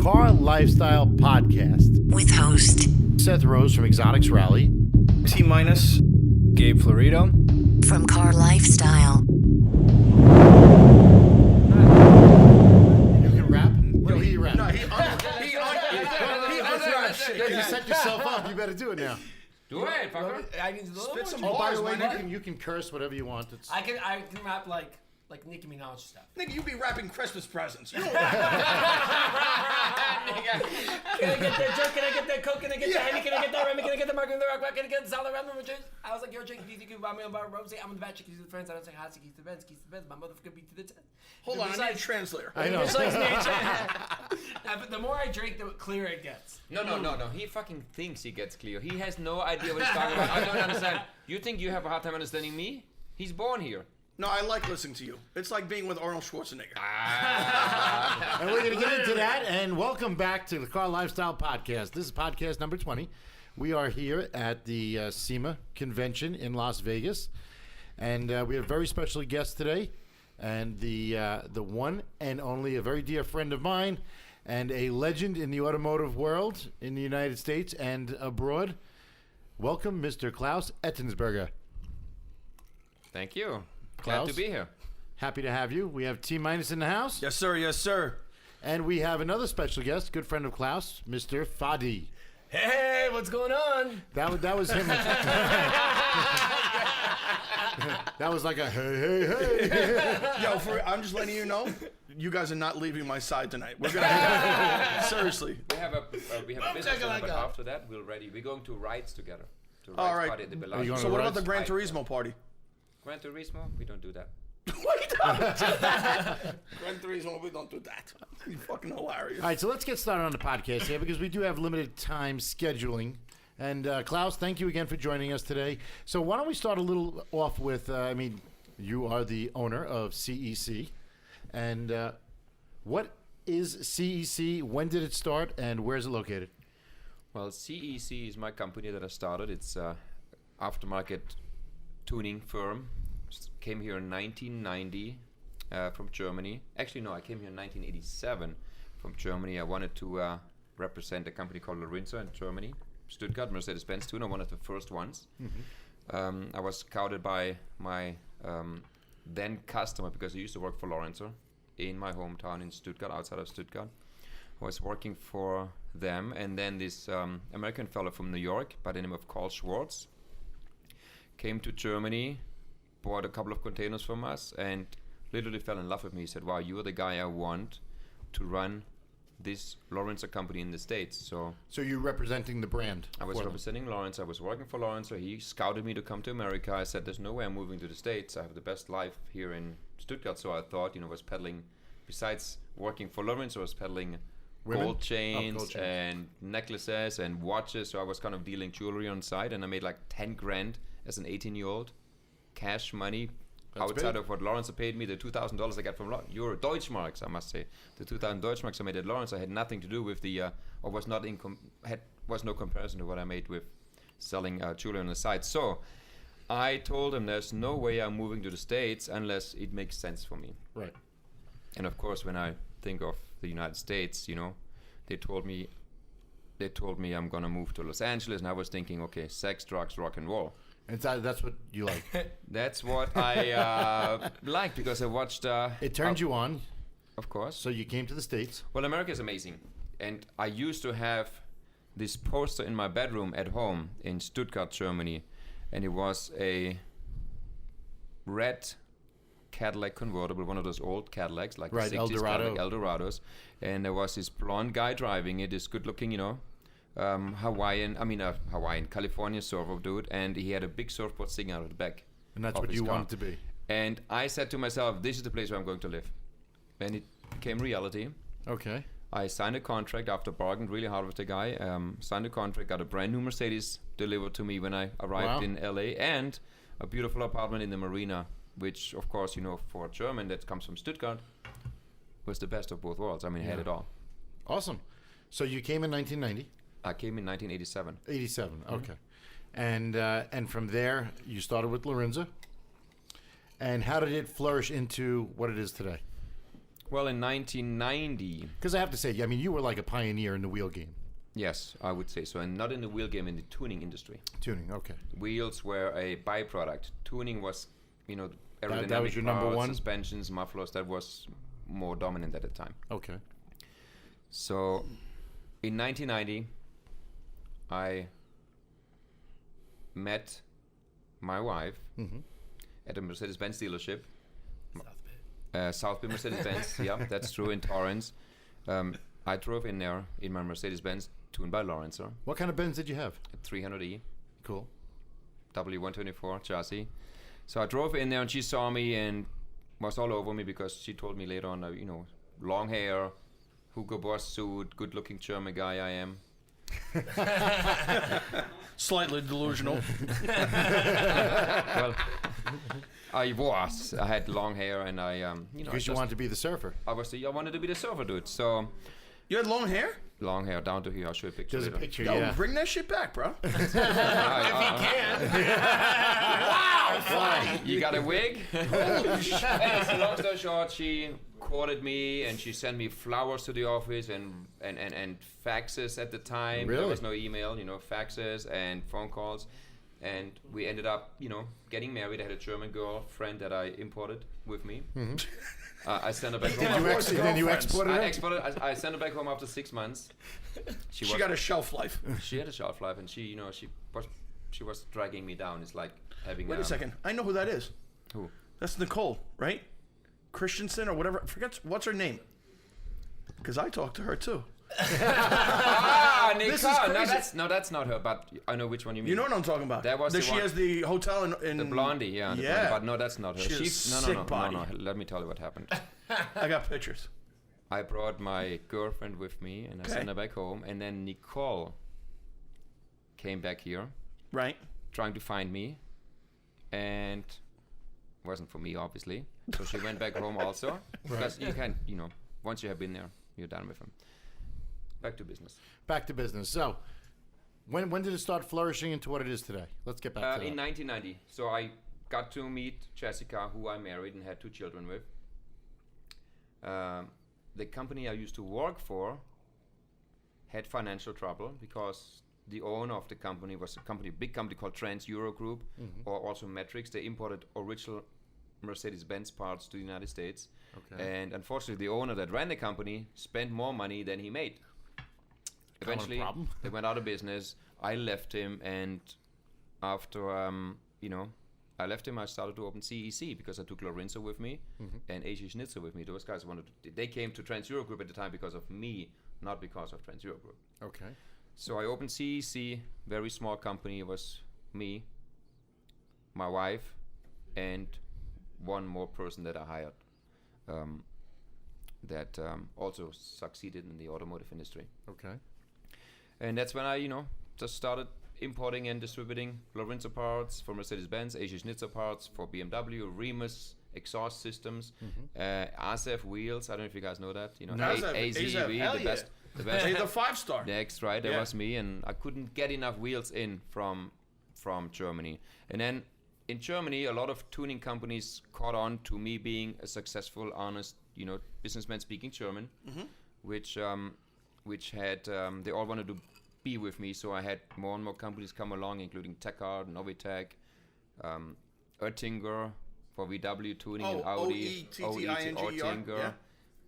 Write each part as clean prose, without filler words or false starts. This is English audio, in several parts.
Car Lifestyle Podcast with host Seth Rose from Exotics Rally, T-minus Gabe Florido from Car Lifestyle. You can rap? What do you rap? No, he You set yourself up. You better do it now. Do it, fucker. I need to spit some Oh, by bars, the way, my nigga. you can curse whatever you want. It's... I can rap like Nicki Minaj stuff. Nigga, you be rapping Christmas presents. You don't Can I get that joke? Can I get that coke? Can I get that Henny? Can I get that Remy? Can I get the Mark in the Rock? Can I get the solid Remy? I was like, yo, Jake, do you think you buy me a bar of rose? I'm the bad chick, keys to the friends. I don't say hot, keys to the Benz, my motherfucker beat to the 10. Hold on, I need a translator. I know. But the more I drink, the clearer it gets. No. He fucking thinks he gets clear. He has no idea what he's talking about. I don't understand. You think you have a hard time understanding me? He's born here. No, I like listening to you. It's like being with Arnold Schwarzenegger. And we're going to get into that. And welcome back to the Car Lifestyle Podcast. This is podcast number 20. We are here at the Sema convention in Las Vegas. And we have a very special guest today. And the one and only, a very dear friend of mine and a legend in the automotive world in the United States and abroad. Welcome, Mr. Claus Ettensberger. Thank you. Klaus, Glad to be here. Happy to have you. We have T-minus in the house. Yes, sir. Yes, sir. And we have another special guest, good friend of Klaus, Mr. Fadi. Hey, what's going on? That was him. That was like a hey. Yo, I'm just letting you know, you guys are not leaving my side tonight. We're gonna seriously. We have a business dinner, but after that, we're going to rides together. To All rides right. party at the Bellagio. going So to what about the rides? Gran Turismo party? Gran Turismo? We don't do that. Gran Turismo, we don't do that. You fucking hilarious. All right, so let's get started on the podcast here because we do have limited time scheduling. And Klaus, thank you again for joining us today. So why don't we start a little off with, you are the owner of CEC. And what is CEC? When did it start? And where is it located? Well, CEC is my company that I started. It's aftermarket tuning firm. Came here in 1990 from Germany. Actually, no, I came here in 1987 from Germany. I wanted to represent a company called Lorenzo in Germany. Stuttgart, Mercedes-Benz tuner, one of the first ones. Mm-hmm. I was scouted by my then customer because I used to work for Lorenzo in my hometown in Stuttgart, outside of Stuttgart. I was working for them, and then this American fellow from New York by the name of Carl Schwartz came to Germany, bought a couple of containers from us, and literally fell in love with me. He said, wow, you're the guy I want to run this Lorenzo company in the States. So you're representing the brand. I was representing Lawrence. I was working for Lawrence. So he scouted me to come to America. I said, there's no way I'm moving to the States. I have the best life here in Stuttgart. So I thought, was peddling, besides working for Lawrence, I was peddling gold chains and necklaces and watches. So I was kind of dealing jewelry on side, and I made like 10 grand as an 18-year-old, cash money. That's outside big. Of what Lawrence paid me, the $2,000 I got from Euro Deutschmarks, I must say, the 2,000 Deutschmarks I made at Lawrence, I had nothing to do with the, or was not was no comparison to what I made with selling jewelry on the side. So I told him there's no way I'm moving to the States unless it makes sense for me. Right. And of course, when I think of the United States, they told me I'm gonna move to Los Angeles, and I was thinking, okay, sex, drugs, rock and roll. And that's what you like. That's what I like because I watched. It turned you on. Of course. So you came to the States. Well, America is amazing. And I used to have this poster in my bedroom at home in Stuttgart, Germany. And it was a red Cadillac convertible, one of those old Cadillacs, like right, the 60s Eldorado. Eldorados. And there was this blonde guy driving it, this good-looking, Hawaiian, California surfer dude, and he had a big surfboard sticking out of the back. And that's what you wanted to be. And I said to myself, this is the place where I'm going to live. And it became reality. Okay. I signed a contract after bargained really hard with the guy. Signed a contract, got a brand new Mercedes delivered to me when I arrived in LA, and a beautiful apartment in the marina, which, of course, for a German that comes from Stuttgart, was the best of both worlds. I mean, I had it all. Awesome. So you came in 1990? I came in 1987. 87, okay. And from there, you started with Lorenzo. And how did it flourish into what it is today? Well, in 1990, Because I have to say, I mean, you were like a pioneer in the wheel game. yes, I would say so, and not in the wheel game, in the tuning industry. Tuning, okay. Wheels were a byproduct. Tuning was, aerodynamic that was your number parts, one? suspensions, mufflers. That was more dominant at the time. Okay. So, in 1990, I met my wife at a Mercedes-Benz dealership. South Bay Mercedes-Benz, yeah, that's true, in Torrance. I drove in there in my Mercedes-Benz, tuned by Lawrencer, What kind of Benz did you have? 300E, Cool. W124 chassis. So I drove in there and she saw me and was all over me because she told me later on, long hair, Hugo Boss suit, good-looking German guy I am. Slightly delusional. Well, I had long hair and I, Because you wanted to be the surfer. I wanted to be the surfer dude. So You had long hair? long hair down to here. I'll show you a picture. There's a later. picture, Yo, yeah. bring that shit back, bro. You got a wig? Anyways, long story short, she courted me and she sent me flowers to the office and faxes at the time. There Really? was no email, faxes and phone calls. And we ended up, getting married. I had a German girlfriend that I imported with me. I sent her back home. Then you exported I it? exported. I sent her back home after 6 months. She got a shelf life. She had a shelf life, and she was dragging me down. It's like having. Wait a second. I know who that is. Who? That's Nicole, right? Christensen or whatever. I forget what's her name. Because I talked to her too. Nicole. This is crazy. No, that's not her. But I know which one you mean. You know what I'm talking about? That was that the she one- has the hotel in The blondie, yeah. The Yeah. blondie, but no, that's not her. She has a sick body. No. Let me tell you what happened. I got pictures. I brought my girlfriend with me, and I Okay. sent her back home. And then Nicole came back here, Right. trying to find me, and wasn't for me, obviously. So she went back home also, because you can't, once you have been there, you're done with them. Back to business. Back to business. So, when did it start flourishing into what it is today? Let's get back to In that. 1990. So I got to meet Jessica, who I married and had 2 children with. The company I used to work for had financial trouble because the owner of the company was a big company called Trans Euro Group, or also Metrics. They imported original Mercedes-Benz parts to the United States. Okay. And unfortunately, the owner that ran the company spent more money than he made. Eventually, problem. they went out of business. I left him, and after I left him, I started to open CEC because I took Lorenzo with me and AC Schnitzer with me. Those guys they came to Trans Euro Group at the time because of me, not because of Trans Euro Group. Okay. So I opened CEC, very small company. It was me, my wife, and one more person that I hired that also succeeded in the automotive industry. Okay. And that's when I, just started importing and distributing Lorenzo parts for Mercedes-Benz, AC Schnitzer parts for BMW, Remus exhaust systems, ASEF wheels. I don't know if you guys know that. ASEF, AZV, hell the yeah. best. The best. Hey, the 5-star. Next, right? That Yeah. was me, and I couldn't get enough wheels in from Germany. And then in Germany, a lot of tuning companies caught on to me being a successful, honest, businessman speaking German, which had they all wanted to be with me. So I had more and more companies come along, including Techart, Novitec, Oettinger for VW tuning, and Audi. Oettinger. Oettinger. Yeah.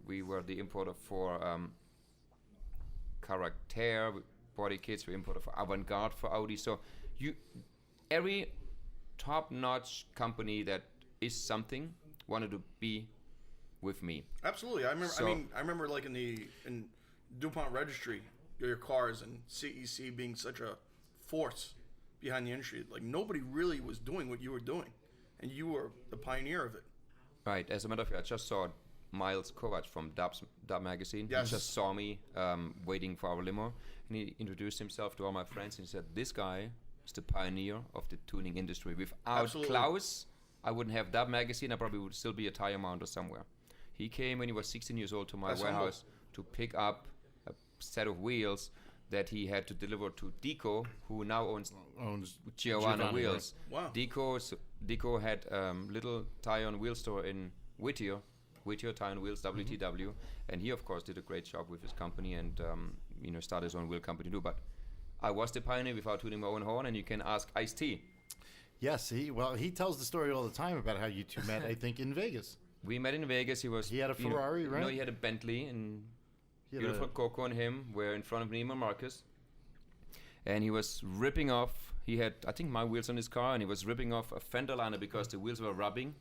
We were the importer for Character body kits. We imported for Avantgarde for Audi. So every top-notch company that is something wanted to be with me. Absolutely. I remember. So- I remember like in DuPont Registry, your cars and CEC being such a force behind the industry. Like nobody really was doing what you were doing, and you were the pioneer of it. Right. As a matter of fact, I just saw Miles Kovac from Dub Magazine. Yes. He just saw me waiting for our limo, and he introduced himself to all my friends and he said, "This guy is the pioneer of the tuning industry. Without Absolutely. Klaus, I wouldn't have Dub Magazine. I probably would still be a tire mounter somewhere." He came when he was 16 years old to my That's humble. warehouse to pick up a set of wheels that he had to deliver to Deco, who now owns Giovanna Wheels. Wow. Deco had little tire and wheel store in Whittier, Whittier Tire and Wheels, WTW, and he of course did a great job with his company and started his own wheel company too. But I was the pioneer without tooting my own horn, and you can ask Ice-T. Yes, he tells the story all the time about how you two met. I think in Vegas. We met in Vegas. He had a Ferrari, right? No, he had a Bentley, and He had beautiful Coco and him were in front of Neiman Marcus, and he was ripping off. He had, I think, my wheels on his car, and he was ripping off a fender liner because the wheels were rubbing,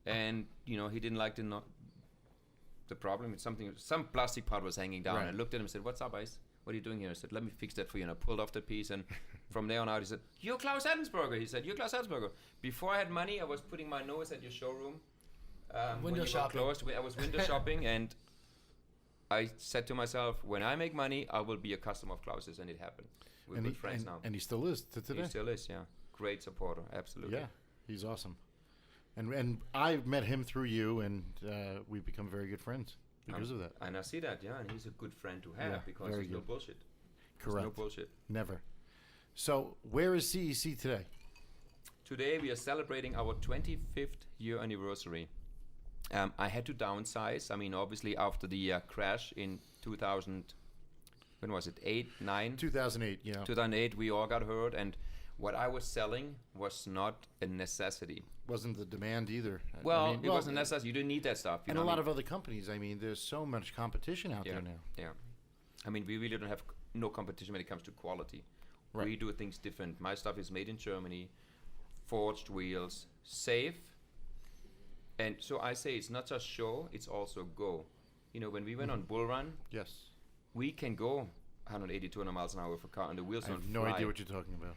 and he didn't like the problem with some plastic part was hanging down. Right. I looked at him and said, "What's up, Ice? What are you doing here?" I said, "Let me fix that for you." And I pulled off the piece, and from there on out, he said, "You're Claus Ettensberger." He said, "You're Claus Ettensberger." Before I had money, I was putting my nose at your showroom. When you were shopping. closed, I was window shopping, and I said to myself, when I make money, I will be a customer of Klaus's, and it happened. We're good friends now. And he still is to today. He still is, yeah. Great supporter, absolutely. Yeah, he's awesome. And I met him through you, and we've become very good friends because of that. And I see that, yeah, and he's a good friend to have Yeah, because very there's no good. bullshit. Correct. There's no bullshit. Never. So where is CEC today? Today we are celebrating our 25th year anniversary. I had to downsize. I mean, obviously after the crash in 2000, when was it? 8, 9? 2008. Yeah. 2008, we all got hurt, and what I was selling was not a necessity. Wasn't the demand either. Well, it wasn't necessary. You didn't need that stuff. And a lot of other companies. I mean, there's so much competition out there now. Yeah. I mean, we really don't have no competition when it comes to quality. Right. We do things different. My stuff is made in Germany, forged wheels, safe. And so I say it's not just show, it's also go. When we went on Bull Run, Yes. we can go 180, 200 miles an hour with a car, and the wheels I don't have no fly. idea what you're talking about.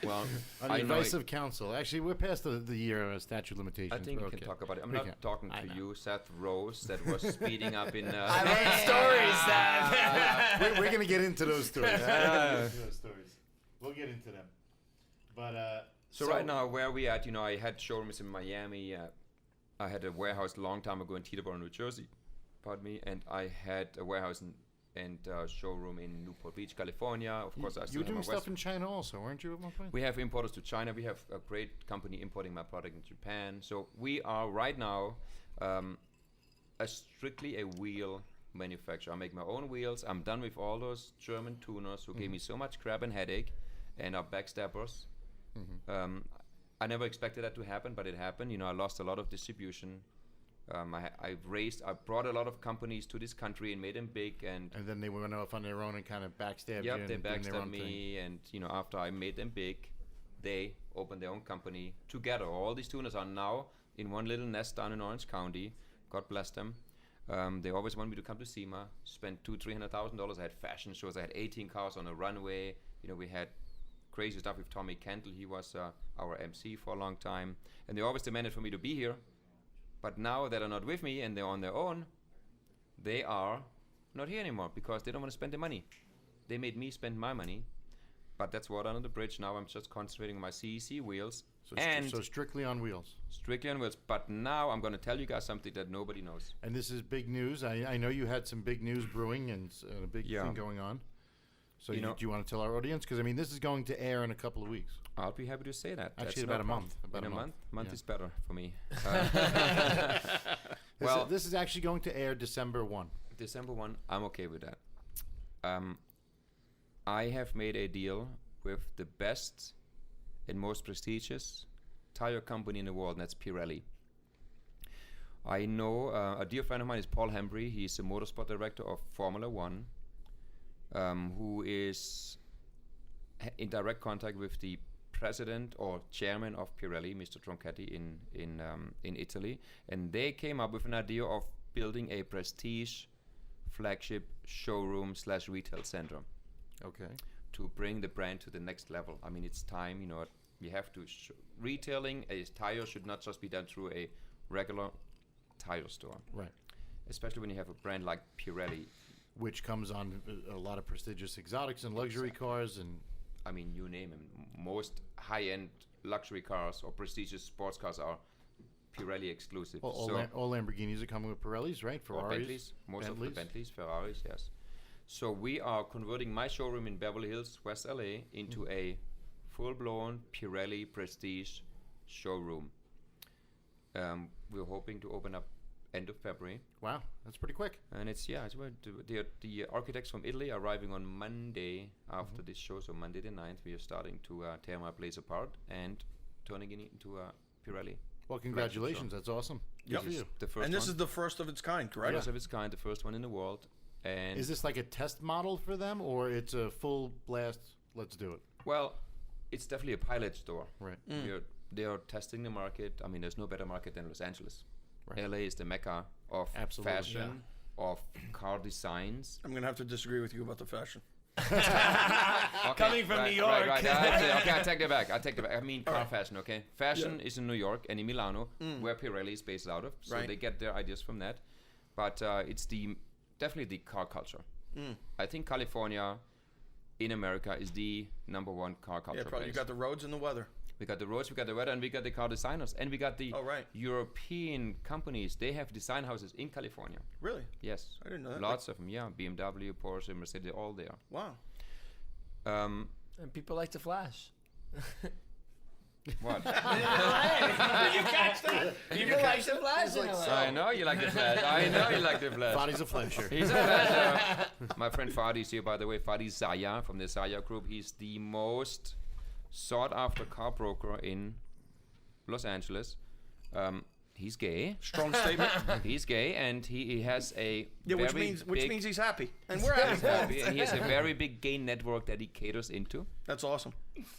Well, On the advice of counsel. Actually, we're past the year of statute of limitations. I think but we can okay. talk about it. I'm We not can. talking I to know. you, Seth Rose, that was speeding up in... I've heard stories that. We're going to get into those stories. We'll get into them. But So right now, where we at, I had showrooms in Miami. I had a warehouse a long time ago in Teterboro, New Jersey. Pardon me. And I had a warehouse and showroom in Newport Beach, California. Of course, I you still were have my doing stuff West. in China also, weren't you at one point? We have importers to China. We have a great company importing my product in Japan. So we are right now strictly a wheel manufacturer. I make my own wheels. I'm done with all those German tuners who gave me so much crap and headache and are backstabbers. I never expected that to happen, but it happened. I lost a lot of distribution. I brought a lot of companies to this country and made them big, and then they went off on their own and kind of backstabbed you. yep, and they doing their backstabbed own thing. me. And after I made them big, they opened their own company together. All these tuners are now in one little nest down in Orange County. God bless them. They always wanted me to come to Sema, spend $200,000-$300,000. I had fashion shows. I had 18 cars on a runway. We had crazy stuff with Tommy Kentle. He was our MC for a long time, and they always demanded for me to be here. But now that are not with me and they're on their own, they are not here anymore because they don't want to spend the money. They made me spend my money, but that's water under the bridge. Now I'm just concentrating on my CEC wheels So strictly on wheels. Strictly on wheels. But now I'm going to tell you guys something that nobody knows. And this is big news. I know you had some big news brewing and a big thing going on. So do you want to tell our audience? Because, this is going to air in a couple of weeks. I'll be happy to say that. Actually, That's about no a month. problem. About in a a month. month? Yeah. Is better for me. This is actually going to air December 1. December 1, I'm okay with that. I have made a deal with the best and most prestigious tire company in the world, and that's Pirelli. I know a dear friend of mine is Paul Hembry. He's the motorsport director of Formula One, who is in direct contact with the president or chairman of Pirelli, Mr. Tronchetti, in Italy, and they came up with an idea of building a prestige flagship showroom / retail center. Okay. To bring the brand to the next level. It's time. You have to retailing a tire should not just be done through a regular tire store. Right. Especially when you have a brand like Pirelli. Which comes on a lot of prestigious exotics and luxury cars and. You name them. Most high-end luxury cars or prestigious sports cars are Pirelli exclusive. All Lamborghinis are coming with Pirellis, right? Ferraris, Bentleys. Most of the Bentleys. Bentleys, Ferraris, yes. So we are converting my showroom in Beverly Hills, West LA, into a full-blown Pirelli prestige showroom. We're hoping to open up end of February. Wow, that's pretty quick. And it's the architects from Italy are arriving on Monday after this show. So Monday the 9th, we are starting to tear my place apart and turning it into a Pirelli. Well, congratulations. That's awesome. Good for you. The first And this one. is the first of its kind, correct? First of its kind, the first one in the world. And Is this like a test model for them, or it's a full blast? Let's do it. well, it's definitely a pilot store. Right. They are testing the market. I mean, there's no better market than Los Angeles. Right. LA is the mecca of Absolutely, fashion, of car designs. I'm going to have to disagree with you about the fashion. Okay, Coming from right, New York. Right, okay, I take that back. I mean car fashion, okay? Fashion is in New York and in Milano, where Pirelli is based out of. So Right. they get their ideas from that. But it's definitely the car culture. I think California in America is the number one car culture Yeah, probably. You place. got the roads and the weather. We got the roads, we got the weather, and we got the car designers. And we got the Oh, right. European companies. They have design houses in California. Really? Yes. I didn't know that. Lots of them, yeah. BMW, Porsche, Mercedes, all there. Wow. And people like to flash. What? You catch that? People like to flash. I know you like the flash. I know you like the flash. Body's a flasher. He's a flasher. My friend Fadi is here, by the way. Fadi Zaya from the Zaya group. He's the most sought after car broker in Los Angeles. He's gay. Strong statement. He's gay, and he has a Yeah, which very means big, he's happy, and we're happy. and he has a very big gay network that he caters into. That's awesome.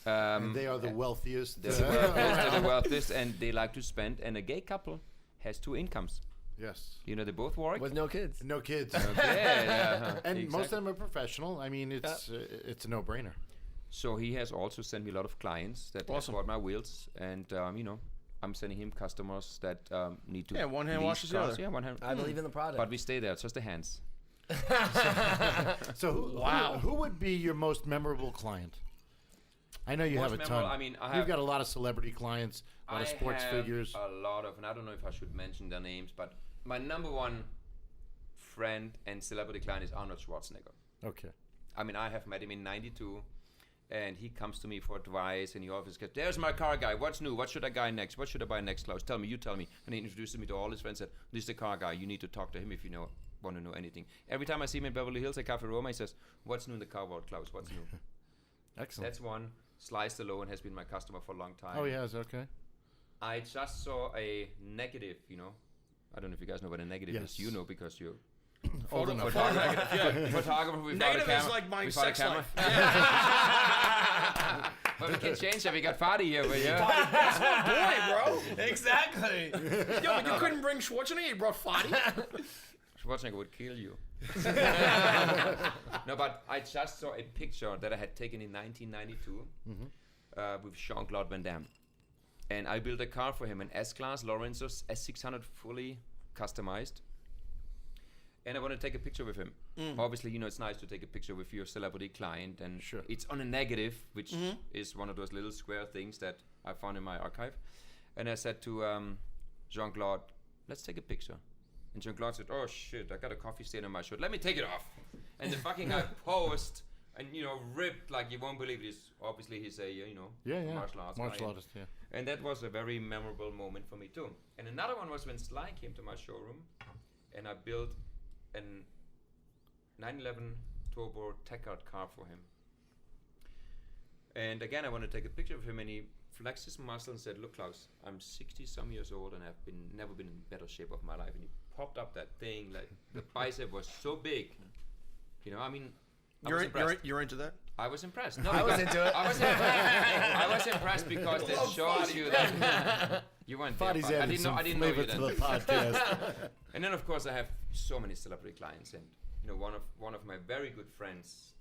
And they are the wealthiest. They're the wealthiest, and they like to spend. And a gay couple has two incomes. Yes. You know, they both work. With no kids. No kids. Okay, yeah, And most exactly. of them are professional. I mean, it's a no-brainer. So he has also sent me a lot of clients that have Awesome. bought my wheels, and you know, I'm sending him customers that need to. Yeah, one hand lease washes the cars. other. Yeah, one hand. I believe in the product. But we stay there. It's just the hands. So who would be your most memorable client? I know you Most have a ton. memorable, I mean, I You've have- got a lot of celebrity clients, a lot of sports have figures. a lot of, and I don't know if I should mention their names, but my number one friend and celebrity client is Arnold Schwarzenegger. Okay. I mean, I have met him in '92, and he comes to me for advice, and he always goes, "There's my car guy. What's new? What should I buy next? What should I buy next, Klaus? Tell me. You tell me." And he introduced me to all his friends. Said, "This is the car guy. You need to talk to him if you want to know anything." Every time I see him in Beverly Hills at Cafe Roma, he says, "What's new in the car world, Klaus? What's new?" Excellent. That's one. Sly Stallone has been my customer for a long time. Oh, yes, okay. I just saw a negative, you know. I don't know if you guys know what a negative Yes. is. You know because you're Old enough. photographer. Without a Negative is camera. like my Without a sex camera. life. But we can change that. We got Fadi here. But yeah. That's my boy, bro. Exactly. Yo, but you couldn't bring Schwarzenegger. You brought Fadi. Schwarzenegger would kill you. No, but I just saw a picture that I had taken in 1992 with Jean-Claude Van Damme. And I built a car for him, an S-Class Lorenzo S600 fully customized. And I want to take a picture with him. Obviously, you know, it's nice to take a picture with your celebrity client. And Sure. it's on a negative, which is one of those little square things that I found in my archive. And I said to Jean-Claude, let's take a picture. And Jean-Claude said, "Oh shit, I got a coffee stain on my shirt. Let me take it off." And the fucking guy posed and, you know, ripped like you won't believe it. Obviously, he's a, you know, Yeah. martial arts guy. Martial artist, yeah. And that was a very memorable moment for me too. And another one was when Sly came to my showroom, and I built a 911 Turbo Tackard car for him. And again, I want to take a picture of him, and he flexed his muscle and said, "Look, Klaus, I'm 60-some years old, and I've never been in better shape of my life." And he popped up that thing, like the bicep was so big. You know, I mean, I was impressed. You're into that? I was impressed. No, I was because- into it. I was impressed because that shows you that you weren't there. Fadi's Fadi. I adding didn't know. some I didn't know flavor you to then. the podcast. And then, of course, I have so many celebrity clients, and you know, one of my very good friends,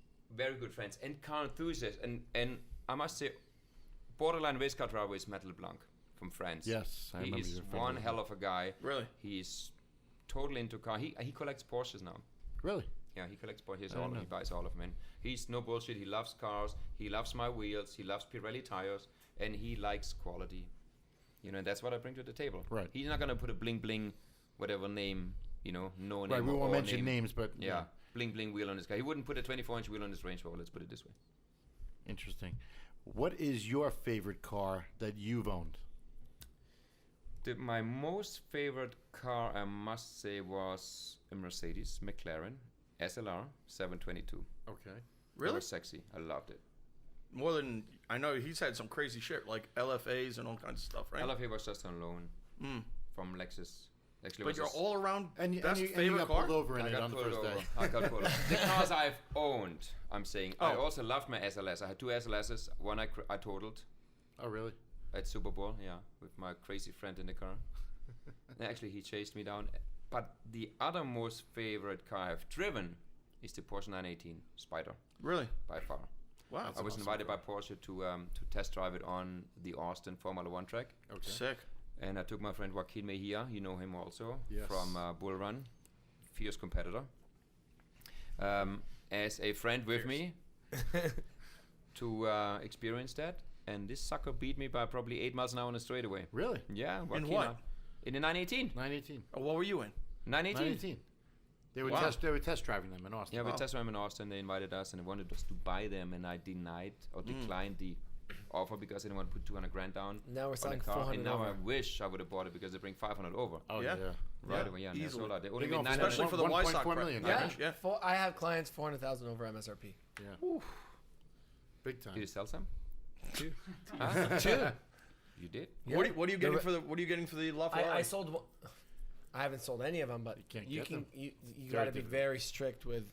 and car enthusiasts, and I must say, borderline race car driver is Matt LeBlanc from France. Yes, I he remember is your friend one was- hell of a guy. Really? He's totally into car. He collects Porsches now. Really? Yeah, he collects Porsches. I don't know. He buys all of them. And he's no bullshit. He loves cars. He loves my wheels. He loves Pirelli tires, and he likes quality. You know, and that's what I bring to the table. Right. He's not gonna put a bling bling, whatever name, you know, no name. Right, we or won't mention name. names, but Yeah, bling bling wheel on this guy. He wouldn't put a 24-inch wheel on his Range Rover. Let's put it this way. Interesting. What is your favorite car that you've owned? My most favorite car, I must say, was a Mercedes McLaren SLR 722. Okay. It Really? was sexy. I loved it. More than I know, he's had some crazy shit like LFAs and all kinds of stuff, right? LFA was just on loan from Lexus. Actually, But was you're a all around And best you favorite got car. pulled over in I it got on the pulled first over. day. I got pulled over. The cars I've owned, I'm saying. I Oh. also loved my SLS. I had 2 SLSs. One I totaled Oh, really? at Super Bowl, yeah, with my crazy friend in the car. And actually, he chased me down. But the other most favorite car I've driven is the Porsche 918 Spider, Really? by far. Wow. I was invited by Porsche to test drive it on the Austin Formula One track. Okay. Sick. And I took my friend Joaquin Mejia, you know him also, Yes. from Bull Run, fierce competitor, as a friend with me to experience that. And this sucker beat me by probably 8 miles an hour on a straightaway. Really? Yeah, Joaquin, what? In the 918. 918. Oh, what were you in? 918. 918. They were Wow. they were test driving them in Austin. Yeah, we Oh. tested them in Austin. They invited us and they wanted us to buy them, and I denied or declined the offer because I didn't want to put 200 grand down. Now we're on selling the car. 400 And now I over. wish I would have bought it because they bring 500 over. Oh Yeah. yeah. Right away, yeah. And they easily. sold out. They They're only going made for 900. Especially for the 1.4 Wysock million, crowd. right? Yeah. I have clients 400,000 over MSRP. Yeah. Big time. Did you sell some? Two. Huh? Two. You did? Yeah. What are you getting The- for the LaFerrari? I sold one. I haven't sold any of them, but can't you get can. them. You Very got to be difficult. very strict with,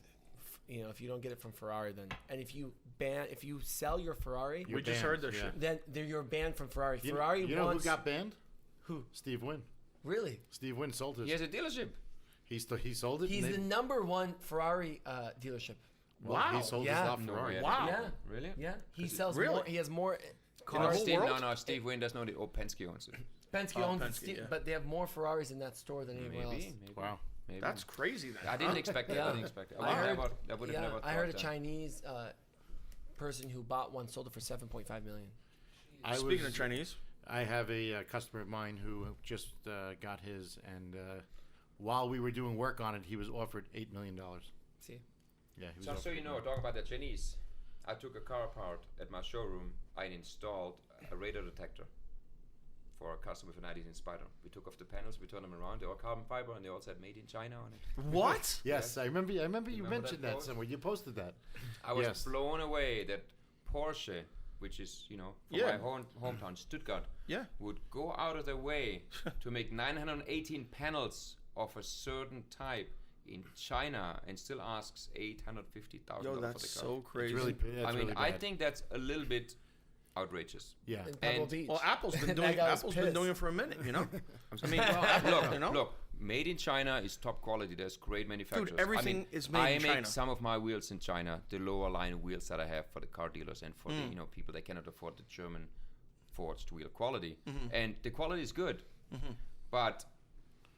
if you don't get it from Ferrari, then if you sell your Ferrari, we just heard this yeah. shit. then you're banned from Ferrari. You, Ferrari you know who wants got banned? who? Steve Wynn. Really? Steve Wynn sold his. He has a dealership. He sold it. He's and the number one Ferrari dealership. He sold Yeah. his No LaFerrari. way. Wow. Yeah. Really? Yeah, he sells Really? more. He has more In the cars. whole Steve, world? no, Steve Wynn doesn't know it. Oh, Penske owns it. Penske Oh, owns Penske, Steve, yeah. but they have more Ferraris in that store than anywhere else. Maybe. Wow. Maybe. That's crazy. Then. I didn't expect that. Yeah. I didn't expect it. I heard- I would have Yeah, never thought I heard a that. Chinese person who bought one sold it for 7.5 million. Speaking of Chinese, I have a customer of mine who just got his, and while we were doing work on it, he was offered $8 million. See, Yeah, he was Just so offered you know, talk about the Chinese. I took a car apart at my showroom. I installed a radar detector for a customer with an 918 Spider. We took off the panels, we turned them around. They were carbon fiber, and they all said "Made in China" on it. what? Yes, I remember. I remember you Remember mentioned that that post? somewhere. You posted that. I was Yes. blown away that Porsche, which is from Yeah. my hometown Stuttgart, Yeah. would go out of their way to make 918 panels of a certain type in China and still asks $850,000 Yo, for that's the car. so crazy. It's really. That's I mean, really I bad. think that's a little bit outrageous. Yeah. in Pebble And- Beach. Well, Apple's been That doing. guy was Apple's been pissed. doing it for a minute. You know. I mean, Look, know? look, made in China is top quality. There's great manufacturers. everything I mean, is made I in make China. some of my wheels in China, the lower line wheels that I have for the car dealers and for the people that cannot afford the German forged wheel quality. And the quality is good. But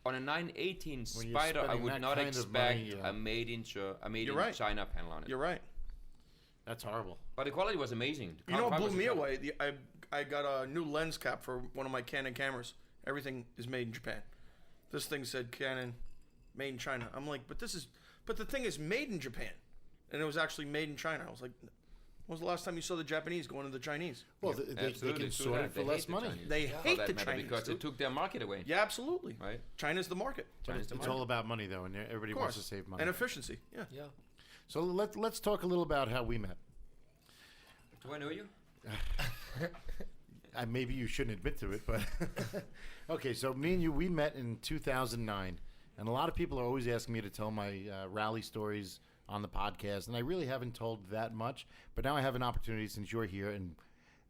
on a 918 When you're Spider, I spending would that not kind of expect money, yeah. a made in You're right. China panel on it. You're right. That's horrible. But the quality was amazing. The You know, carbon what blew fiber me was away. I got a new lens cap for one of my Canon cameras. Everything is made in Japan. This thing said Canon, made in China. I'm like, but the thing is made in Japan, and it was actually made in China. I was like, when was the last time you saw the Japanese going to the Chinese? Well, they Absolutely can true sort that. it for They less hate the money. Chinese. They For hate that the matter, Chinese. because dude. it took their market away. Yeah, absolutely. Right? China's the market. China's the It's market. all about money, though, and everybody Of wants course. to save money. And efficiency. Yeah. yeah. So let's talk a little about how we met. Do I know you? Maybe you shouldn't admit to it, but okay. So me and you, we met in 2009, and a lot of people are always asking me to tell my rally stories on the podcast, and I really haven't told that much. But now I have an opportunity since you're here, and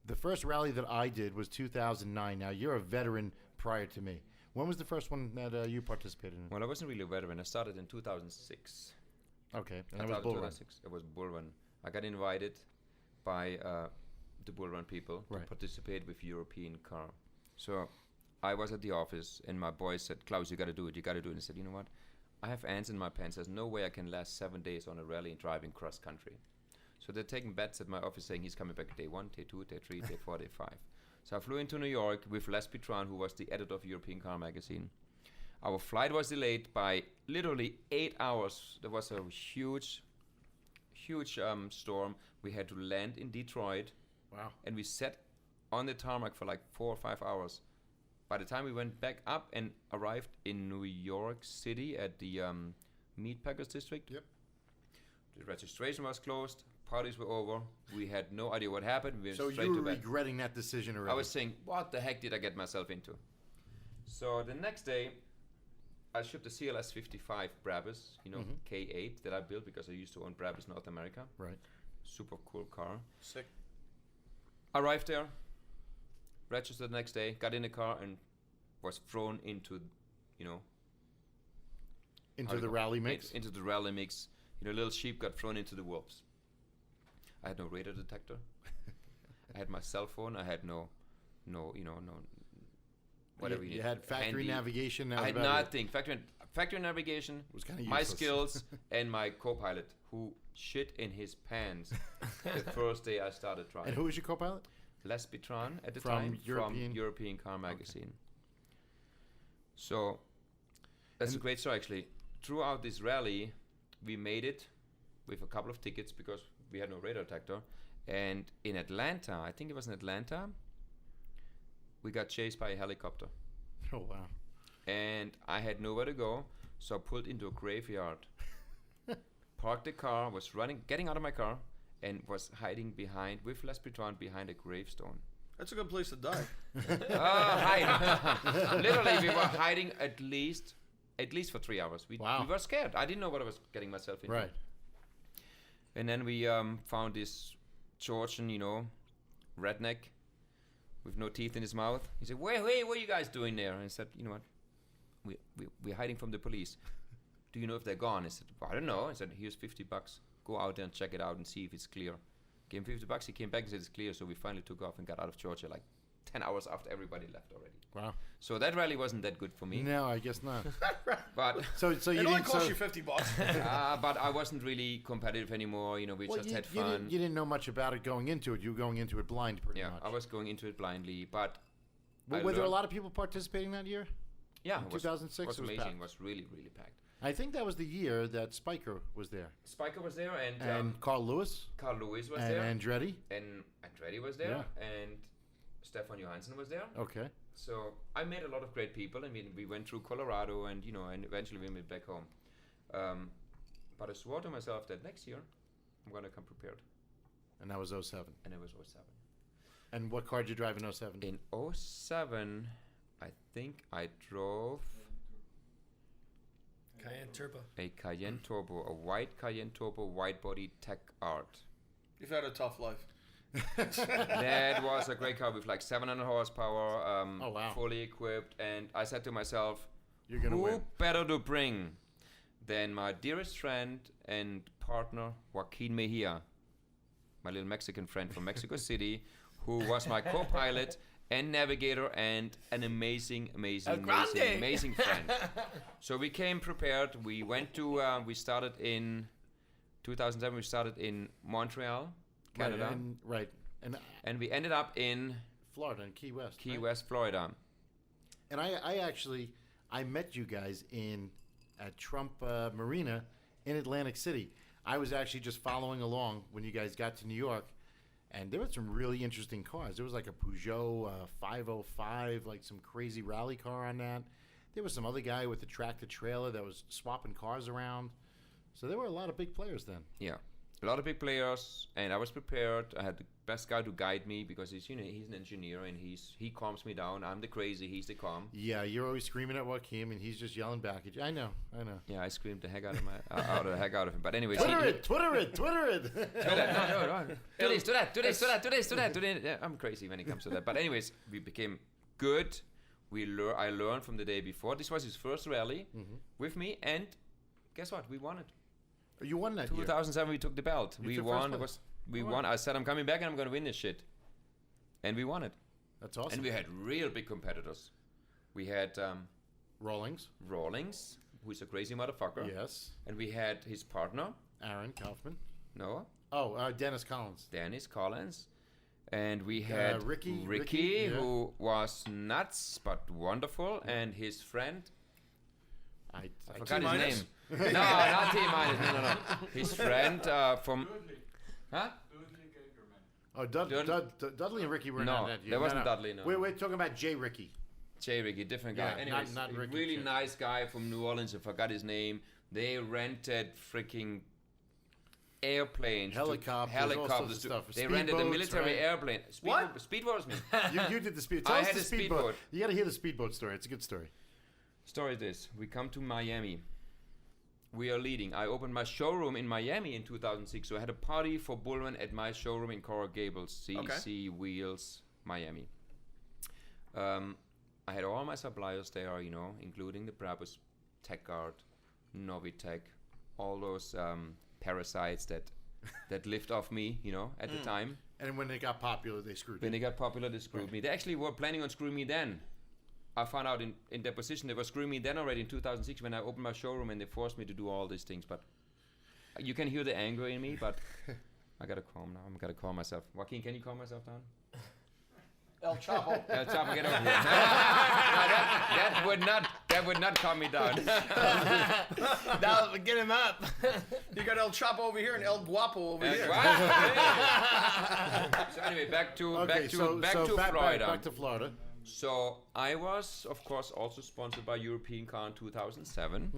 the first rally that I did was 2009. Now you're a veteran prior to me. When was the first one that you participated in? Well, I wasn't really a veteran. I started in 2006. Okay, and I that was started in Bull Run. 2006. It was Bull Run. I got invited by the Bull Run people Right. to participate with European car. So I was at the office, and my boys said, "Klaus, you got to do it. You got to do it." And I said, "You know what? I have ants in my pants. There's no way I can last 7 days on a rally and driving cross country." So they're taking bets at my office saying he's coming back day 1, day 2, day 3, day 4, day 5. So I flew into New York with Les Pitran, who was the editor of European Car Magazine. Our flight was delayed by literally 8 hours. There was a huge storm. We had to land in Detroit, Wow. and we sat on the tarmac for like 4 or 5 hours by the time we went back up and arrived in New York City at the Meat Packers District, Yep. the registration was closed. Parties were over. We had no idea what happened. We went So straight you to were bed. regretting that decision already. I was saying, what the heck did I get myself into? So the next day, I shipped a CLS 55 Brabus, K8 that I built because I used to own Brabus North America. Right. Super cool car. Sick. Arrived there, registered the next day, got in the car and was thrown into, Into the rally mix. Into the rally mix. Little sheep got thrown into the wolves. I had no radar detector. I had my cell phone. I had no, whatever you need. had factory handy. navigation. That I was had about it. nothing. Factory navigation Was kinda my useless. skills, and my co-pilot who shit in his pants the first day I started driving. And who was your co-pilot? Les Bitran at the From time European- from European Car Magazine. So that's a great story actually. Throughout this rally, we made it with a couple of tickets because we had no radar detector. And in Atlanta, I think it was in Atlanta, we got chased by a helicopter. Oh wow. And I had nowhere to go, so I pulled into a graveyard. Parked the car, was getting out of my car, and was hiding with Les Bitran behind a gravestone. That's a good place to die. Hiding. Literally, we were hiding at least for 3 hours. We Wow. were scared. I didn't know what I was getting myself into. Right. And then we found this Georgian, redneck with no teeth in his mouth. He said, "What are you guys doing there?" And I said, "You know what? We're hiding from the police. Do you know if they're gone?" I said, "I don't know." I said, "Here's $50. Go out there and check it out and see if it's clear." Gave him $50. He came back and said it's clear. So we finally took off and got out of Georgia like 10 hours after everybody left already. Wow. So that rally wasn't that good for me. No, I guess not. But So you It only didn't. cost So, you $50. but I wasn't really competitive anymore. We well, just you, had you fun. didn't know much about it going into it. You were going into it blind, pretty Yeah, much. I was going into it blindly, but Well, I were there a learned- lot of people participating that year? Yeah, in it was 2006 was it was amazing. packed. It was really, really packed. I think that was the year that Spiker was there, Spiker was there, and and Carl Lewis, Carl Lewis was and there, Andretti. and Andretti was there, and Stefan Johansson was there. Okay. So I met a lot of great people, and we went through Colorado, and and eventually we went back home. But I swore to myself that next year I'm gonna come prepared, And that was 07. and it was 07. And what car did you drive in 07? In 07, I think I drove Cayenne Turbo. a Cayenne Turbo, a white Cayenne Turbo, white body Tech Art. You've had a tough life. That was a great car with like 700 horsepower, Oh, wow. fully equipped. And I said to myself, You're gonna who win. better to bring than my dearest friend and partner, Joaquin Mejia, my little Mexican friend from Mexico City, who was my co-pilot and navigator and an amazing friend. So we came prepared. We went to, we started in 2007, we started in Montreal, Canada. Right. And And we ended up in Florida and Key West. Key right? West, Florida. And I met you guys at Trump Marina in Atlantic City. I was actually just following along when you guys got to New York, and there were some really interesting cars. There was like a Peugeot 505, like some crazy rally car on that. There was some other guy with a tractor trailer that was swapping cars around. So there were a lot of big players then. Yeah, a lot of big players, and I was prepared. I had the best guy to guide me because he's an engineer, and he calms me down. I'm the crazy, he's the calm. Yeah, you're always screaming at Joaquin, and he's just yelling back at you. I know. Yeah, I screamed the heck out of him. But anyways, Twitter it. No. Do this, do that, do this, do that, do this, do that, do that. Yeah, I'm crazy when it comes to that. But anyways, we became good. I learned from the day before. This was his first rally with me, and guess what? We won it. You won that year. 2007, we took the belt. You We took won. first place. We won. I said I'm coming back and I'm going to win this shit, and we won it. That's awesome. And we had real big competitors. We had Rawlings. Rawlings, who's a crazy motherfucker. Yes. And we had his partner, Aaron Kaufman. Noah, Oh, Dennis Collins. Dennis Collins. And we had Ricky, yeah. who was nuts but wonderful, and his friend, I forgot his T-minus? name. No, not T-minus. No. His friend from... Huh? Oh, Dudley and Ricky were No, not that year. there wasn't No. Dudley, no. We're talking about Jay Ricky. Jay Ricky, different guy. Yeah, Anyways, not a Ricky really Jay. nice guy from New Orleans. I forgot his name. They rented freaking airplanes, Helicopters, all sorts of stuff. They rented a Speedboats, military right? airplane. Speedboats, man. You did the speed. I Tell us had the a speedboat. speedboat. You got to hear the speedboat story. It's a good story. Story is this: we come to Miami. We are leading. I opened my showroom in Miami in 2006, so I had a party for Bullrun at my showroom in Coral Gables, CEC Wheels, Miami. I had all my suppliers there, you know, including the Brabus, TechGuard, Novitec, all those parasites that lived off me, you know, at the time. And when they got popular, they screwed When you. they got popular, they screwed me. They actually were planning on screwing me then. I found out in their position they were screwing me then already in 2006 when I opened my showroom and they forced me to do all these things. But you can hear the anger in me, but I gotta calm now. I'm gotta calm myself. Joaquin, can you calm myself down? El Chapo. El Chapo, get over here. That would not calm me down. Now get him up. You got El Chapo over here and El Guapo over here. So anyway, back to Okay, back to Florida. Back to Florida. So I was, of course, also sponsored by European Car in 2007.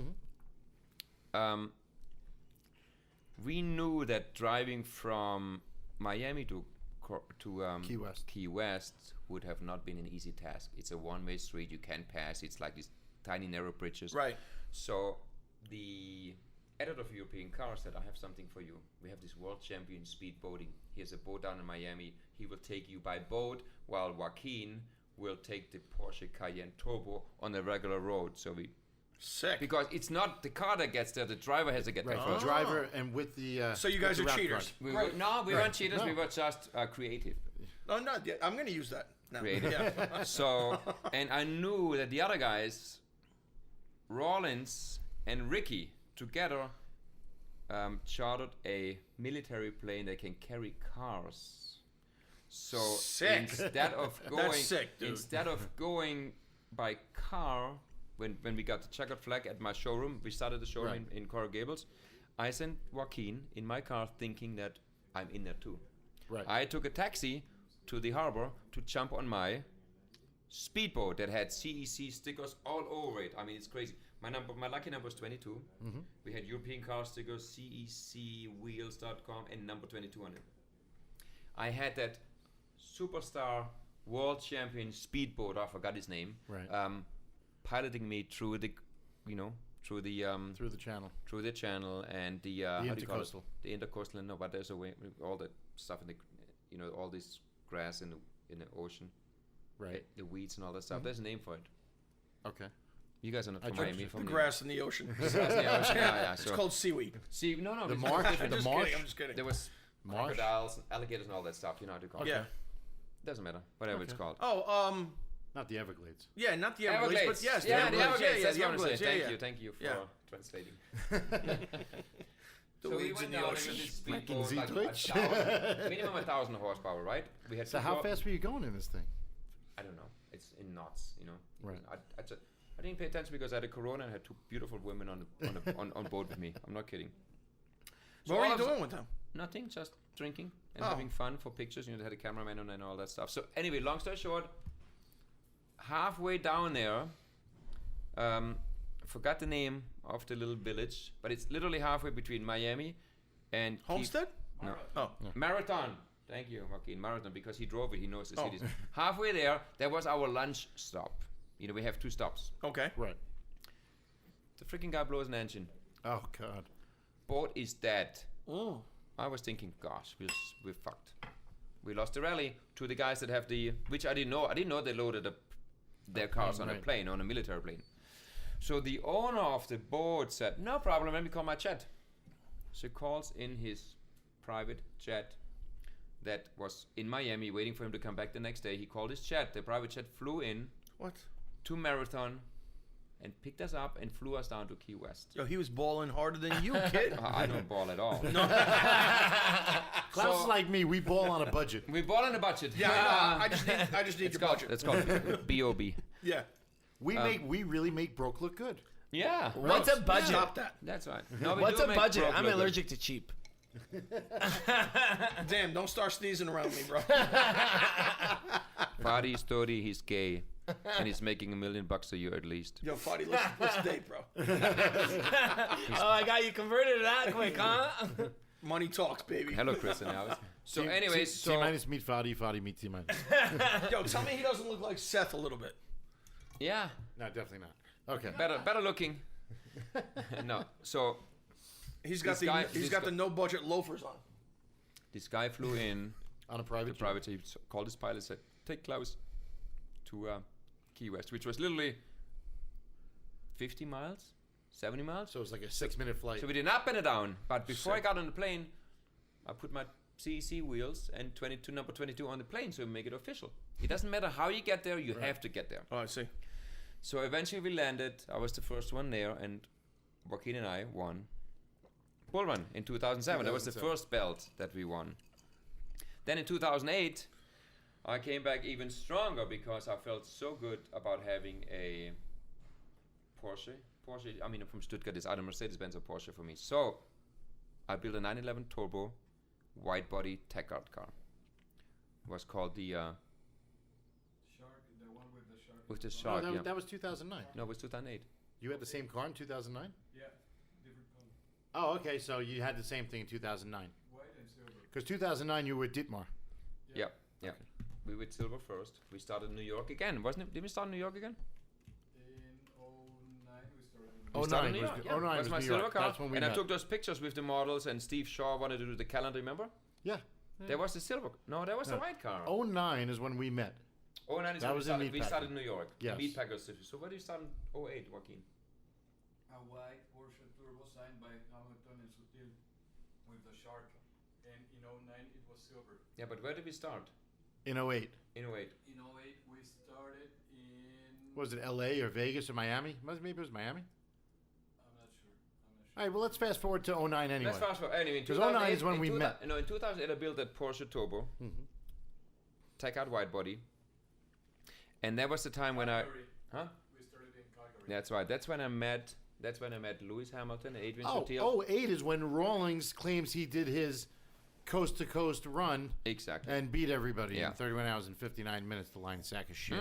We knew that driving from Miami to Key West would have not been an easy task. It's a one-way street. You can't pass. It's like these tiny narrow bridges. Right. So the editor of European Car said, I have something for you. We have this world champion speed boating. Here's a boat down in Miami. He will take you by boat while Joaquin will take the Porsche Cayenne Turbo on a regular road. So we, Sick. because it's not the car that gets there, the driver has to get there Right. first. The driver and with the. So you with guys the are wrap cheaters. card. We weren't cheaters. No. We were just creative. Oh, no, yeah, I'm going to use that now. Creative. Yeah. So, and I knew that the other guys, Rollins and Ricky, together chartered a military plane that can carry cars. So Sick. instead of going, That's sick, dude. instead of going by car, when we got the checkered flag at my showroom, we started the showroom Right. in Coral Gables. I sent Joaquin in my car, thinking that I'm in there too. Right. I took a taxi to the harbor to jump on my speedboat that had CEC stickers all over it. I mean, it's crazy. My lucky number was 22. We had European car stickers, CECWheels.com, and number 22 on it. I had that superstar world champion speedboat, I forgot his name, Right. piloting me through the, through the channel and the how do you call it? intercoastal. The intercoastal. No, but there's a way. All that stuff in the, all this grass in the ocean, Right. the weeds and all that stuff. There's a name for it. Okay. You guys are not I from tried Miami. to- From The grass in the ocean. Grass in the ocean. Yeah. It's So called seaweed. see, no. The it's marsh. different. The I'm just marsh. kidding. I'm just kidding. There was Marsh? crocodiles, alligators, and all that stuff. You know how to call it. Yeah. Doesn't matter. Whatever it's Okay. called. Oh, Not the Everglades. yeah, not the Everglades, but yes, the Everglades. Yeah, That's the what I'm Everglades. saying. Yeah, Thank you for Yeah. translating. The So we weeds went in the down ocean. into this Sprechen speedboat, Sie like Deutsch? 1,000 minimum 1,000 horsepower, right? We had So to how go- fast were you going in this thing? I don't know. It's in knots, Right. I didn't pay attention because I had a Corona and had two beautiful women on board with me. I'm not kidding. So What were all you of a- doing with them? Nothing, just drinking and Oh. having fun for pictures. They had a cameraman on and all that stuff. So anyway, long story short, halfway down there, forgot the name of the little village, but it's literally halfway between Miami and Homestead? No. Oh. Marathon. Thank you, Joaquin. Marathon, because he drove it. He knows the cities. Halfway there was our lunch stop. We have two stops. Okay. Right. The freaking guy blows an engine. Oh God. Boat is dead. Oh. I was thinking, gosh, we're fucked. We lost the rally to the guys that have which I didn't know. I didn't know they loaded their cars on a right. plane, on a military plane. So the owner of the boat said, no problem, let me call my jet. So he calls in his private jet that was in Miami waiting for him to come back the next day. He called his jet. The private jet flew in What? to Marathon and picked us up and flew us down to Key West. Yo, he was balling harder than you, kid. I don't ball at all. Klaus So- is like me. We ball on a budget. We ball on a budget. Yeah, I know. I just need your budget. It's called B.O.B. Yeah. We really make broke look good. Yeah. What's a budget? Stop that. That's right. No, we What's do a make budget? broke I'm look good. allergic to cheap. Damn, don't start sneezing around me, bro. Fadi story, he's gay. and he's making $1 million a year at least. Yo, Fadi, let's date, bro. Oh, I got you converted to that quick, huh? Money talks, baby. Hello, Chris and Alex. So, anyways, T minus meet Fadi, Fadi meet T minus. Yo, tell me he doesn't look like Seth a little bit. yeah, No, definitely not. Okay. better looking. No, so He's got This guy- the no budget loafers on. this guy flew in. On a The private jet. private he called his pilot, said, "Take Klaus to Key West," which was literally 50 miles, 70 miles. So it's like a 6-minute flight. So we did up and down. But before I got on the plane, I put my CEC wheels and number 22 on the plane, so we make it official. It doesn't matter how you get there; you have to get there. Oh, I see. So eventually we landed. I was the first one there, and Joaquin and I won Bull Run in 2007. That was the 2007. first belt that we won. Then in 2008, I came back even stronger because I felt so good about having a Porsche. I mean, from Stuttgart, it's either Mercedes-Benz or Porsche for me. So I built a 911 Turbo, wide body tech art car. It was called the Shark, the one with the shark. with the Oh, shark. that was 2009. No, it was 2008. You had the same car in 2009? Yeah, different color. Oh, okay. So you had the same thing in 2009. White and silver. Because 2009 you were with Dietmar. Yeah. We were silver first. We started in New York again, wasn't it? Did we start in New York again? In 09 we started. Oh, We started 09 in New was York, good. yeah. 09 That's was my New silver York. car. That's when we and I met. took those pictures with the models, and Steve Shaw wanted to do the calendar, remember? Yeah. There was the silver. No, that was the No. white car. 09 is when we met. Oh, 09 is That when was in we Meatpacking. started in New York. Yes. Meatpackers. So where did you start in 08, Joaquin? A white Porsche Turbo signed by Hamilton and Sutil with the shark. And in 09 it was silver. Yeah, but where did we start? In 08. In 08. In 08 we started in... Was it LA or Vegas or Miami? Maybe it was Miami. I'm not sure. All right, well, let's fast forward to 09 anyway. Let's fast forward. Anyway, in 'Cause 09 2008 is when in we 2000 met. No, in 2008 I built that Porsche Turbo. Tech out wide body. And that was the time when Calgary. Huh? We started in Calgary. That's right. That's when I met Lewis Hamilton and Adrian Sutil. Oh, 08 is when Rawlings claims he did his coast-to-coast run Exactly. and beat everybody Yeah. in 31 hours and 59 minutes, the line sack of shit.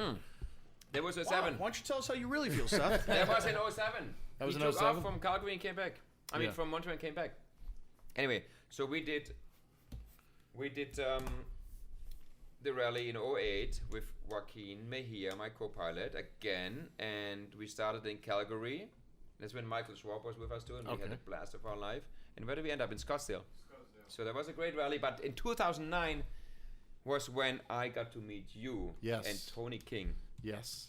There was a Wow, 7. why don't you tell us how you really feel, Seth? That was in 07. That was he in took 07? off from Calgary and came back. I mean, Yeah. from Montreal and came back. Anyway, so we did the rally in 08 with Joaquin Mejia, my co-pilot, again, and we started in Calgary. That's when Michael Schwab was with us too, and we had Okay. a blast of our life. And where did we end up? In Scottsdale. Scottsdale. So that was a great rally. But in 2009 was when I got to meet you Yes. and Tony King. Yes.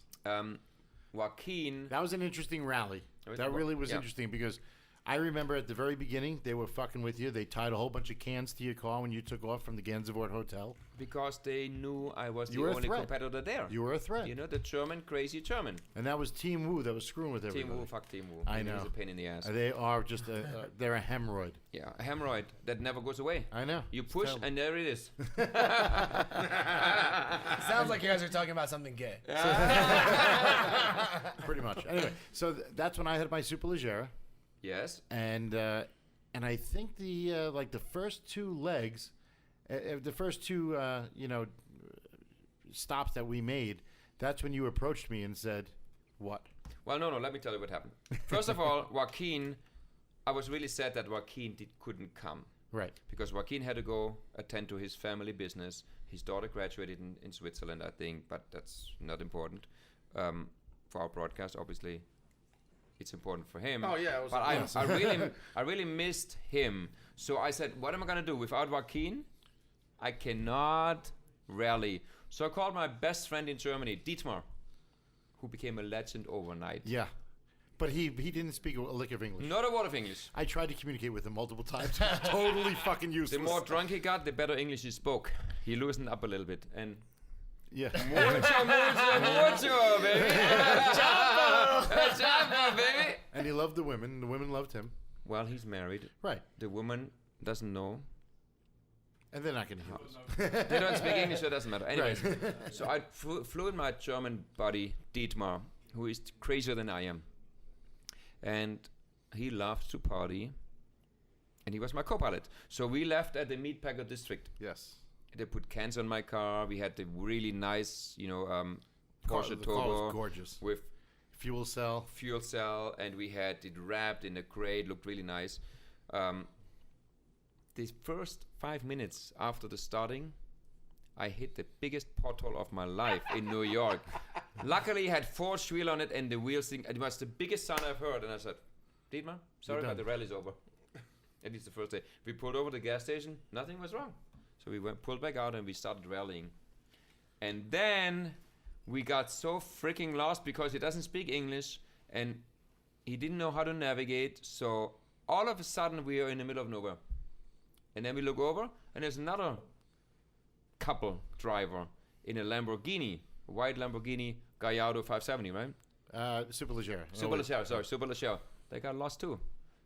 Joaquin. That was an interesting rally. That really was Yeah. interesting because I remember at the very beginning they were fucking with you. They tied a whole bunch of cans to your car when you took off from the Gansevoort Hotel. Because they knew I was You the were a only threat. competitor there. You were a threat. You know, the German, crazy German. And that was Team Wu that was screwing with everybody. Team Wu, fuck Team Wu. I It was know. a pain in the ass. They are just they're a hemorrhoid. Yeah, a hemorrhoid that never goes away. I know. You It's push terrible. and there it is. Sounds like you guys are talking about something gay. Pretty much. Anyway, so that's when I had my Superleggera. Yes. And I think the like the first two legs, the first two stops that we made, that's when you approached me and said, "What?" Well, no, let me tell you what happened. First of all, Joaquin, I was really sad that Joaquin couldn't come. Right. Because Joaquin had to go attend to his family business. His daughter graduated in Switzerland, I think, but that's not important. For our broadcast, obviously, it's important for him. Oh, yeah, it was- But Yes. I really missed him. So I said, what am I going to do? Without Joaquin, I cannot rally. So I called my best friend in Germany, Dietmar, who became a legend overnight. Yeah. But he didn't speak a lick of English. Not a word of English. I tried to communicate with him multiple times. Totally fucking The useless. more drunk he got, the better English he spoke. He loosened up a little bit. And Yeah. mucho, baby. Chapo, baby. And he loved the women. And the women loved him. Well, he's married. Right. The woman doesn't know. And they're not going to hear this. They don't speak English, so it doesn't matter. Anyways, so I flew in my German buddy, Dietmar, who is crazier than I am. And he loves to party. And he was my co-pilot. So we left at the Meatpacker district. Yes. They put cans on my car. We had the really nice, Porsche the car Turbo was gorgeous. with Fuel cell. fuel cell, and we had it wrapped in a crate. Looked really nice. The first 5 minutes after the starting, I hit the biggest pothole of my life in New York. Luckily, it had forged wheel on it, and the wheels thing. It was the biggest sound I've heard. And I said, Dietmar, sorry, You're but the done. rally's over. At least the first day. We pulled over the gas station. Nothing was wrong. So we pulled back out, and we started rallying. And then we got so freaking lost because he doesn't speak English, and he didn't know how to navigate. So all of a sudden, we are in the middle of nowhere. And then we look over, and there's another couple driver in a Lamborghini, a white Lamborghini Gallardo 570, right? Superleggera. Superleggera. They got lost too.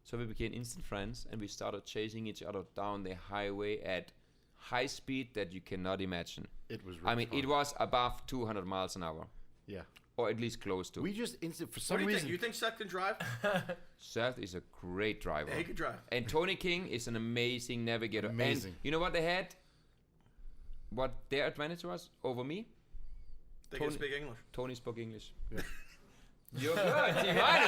So we became instant friends, and we started chasing each other down the highway at high speed that you cannot imagine. It was really I mean, fun. it was above 200 miles an hour, Yeah. or at least close to. We just for What some do you reason. think? You think Seth can drive? Seth is a great driver. Yeah, he can drive. And Tony King is an amazing navigator. Amazing. And you know what they had? What their advantage was over me? They Tony- can speak English. Tony spoke English. Yeah. You're good. You might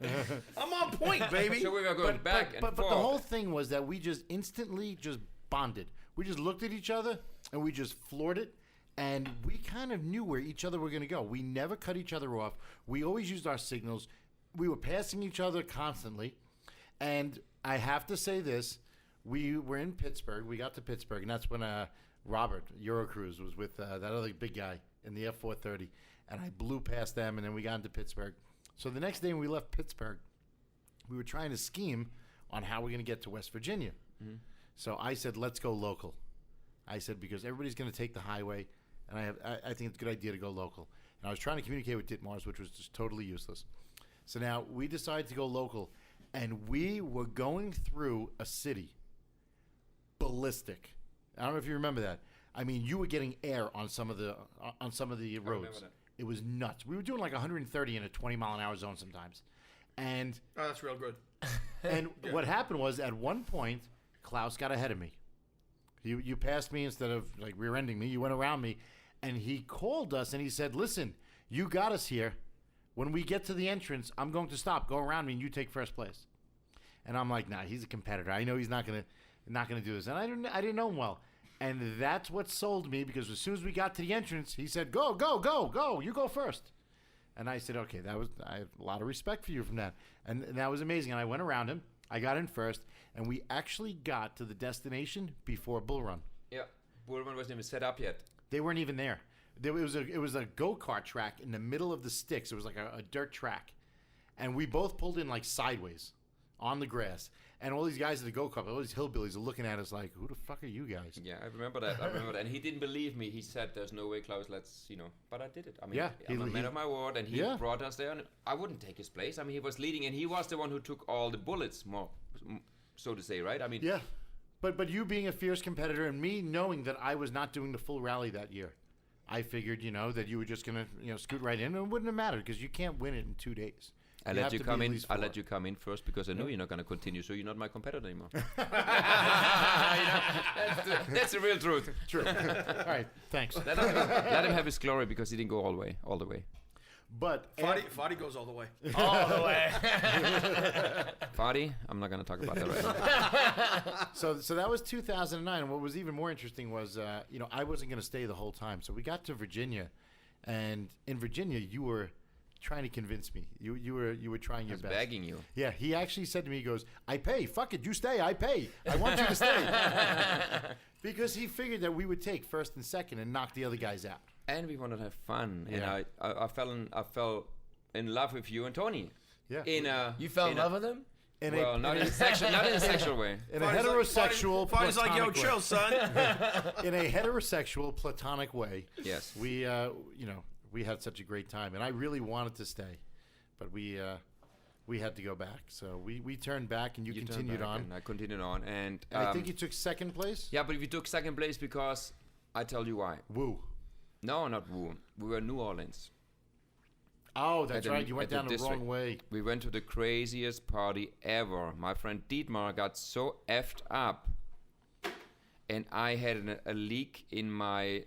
have, I'm on point, baby. So we were going back and but forth. the whole thing was that we just instantly just bonded. We just looked at each other and we just floored it, and we kind of knew where each other were going to go. We never cut each other off. We always used our signals. We were passing each other constantly, and I have to say this: we were in Pittsburgh. We got to Pittsburgh, and that's when Robert Eurocruise was with that other big guy in the F430, and I blew past them, and then we got into Pittsburgh. So the next day when we left Pittsburgh, we were trying to scheme on how we're going to get to West Virginia. Mm-hmm. So I said, let's go local. I said, because everybody's going to take the highway, and I think it's a good idea to go local. And I was trying to communicate with Ditmars, which was just totally useless. So now we decided to go local, and we were going through a city, ballistic. I don't know if you remember that. I mean, you were getting air on some of the roads. that. It was nuts. We were doing like 130 in a 20-mile-an-hour zone sometimes. And Oh, that's real good. what happened was, at one point, Klaus got ahead of me. You passed me instead of like rear-ending me. You went around me, and he called us and he said, "Listen, you got us here. When we get to the entrance, I'm going to stop. Go around me, and you take first place." And I'm like, "Nah, he's a competitor. I know he's not gonna do this." And I didn't know him well, and that's what sold me, because as soon as we got to the entrance, he said, "Go, go, go, go! You go first." And I said, "Okay, I have a lot of respect for you from that," and that was amazing. And I went around him. I got in first, and we actually got to the destination before Bull Run. Yeah, Bull Run wasn't even set up yet. They weren't even there. It was a go-kart track in the middle of the sticks. It was like a dirt track, and we both pulled in like sideways on the grass. And all these guys at the go-kart, all these hillbillies are looking at us like, "Who the fuck are you guys?" Yeah, I remember that. And he didn't believe me. He said, "There's no way, Klaus. But I did it. I mean, Yeah, I'm a he- man of my word, and he Yeah. brought us there. And I wouldn't take his place. I mean, he was leading, and he was the one who took all the bullets, so to say, right? I mean, Yeah, but you being a fierce competitor and me knowing that I was not doing the full rally that year, I figured that you were just gonna scoot right in, and it wouldn't have mattered because you can't win it in 2 days. I let you come in. I let you come in first because I knew you're not going to continue, so you're not my competitor anymore. That's the real truth. True. All right, thanks. Let him have his glory because he didn't go all the way. But Fadi goes all the way. All the way. Fadi, I'm not going to talk about that right now. So that was 2009. And what was even more interesting was, I wasn't going to stay the whole time. So we got to Virginia, and in Virginia, you were trying to convince me. You were trying your I was best. begging you. Yeah, he actually said to me, he goes, "I pay. Fuck it, you stay. I pay. I want you to stay." Because he figured that we would take first and second and knock the other guys out. And we wanted to have fun. Yeah. And I fell in love with you and Tony. Yeah. You fell in love with him? Not in a sexual way. In a heterosexual, Fadi's like, "Yo, platonic way. chill, son." In a heterosexual, platonic way. Yes. We had such a great time, and I really wanted to stay, but we had to go back. So we turned back, and you turned continued back on. And I continued on. And I think you took second place. yeah, but we took second place because I tell you why. Woo. No, not Woo. We were in New Orleans. Oh, that's At the- right. You went at the down the district. wrong way. We went to the craziest party ever. My friend Dietmar got so effed up, and I had a leak in my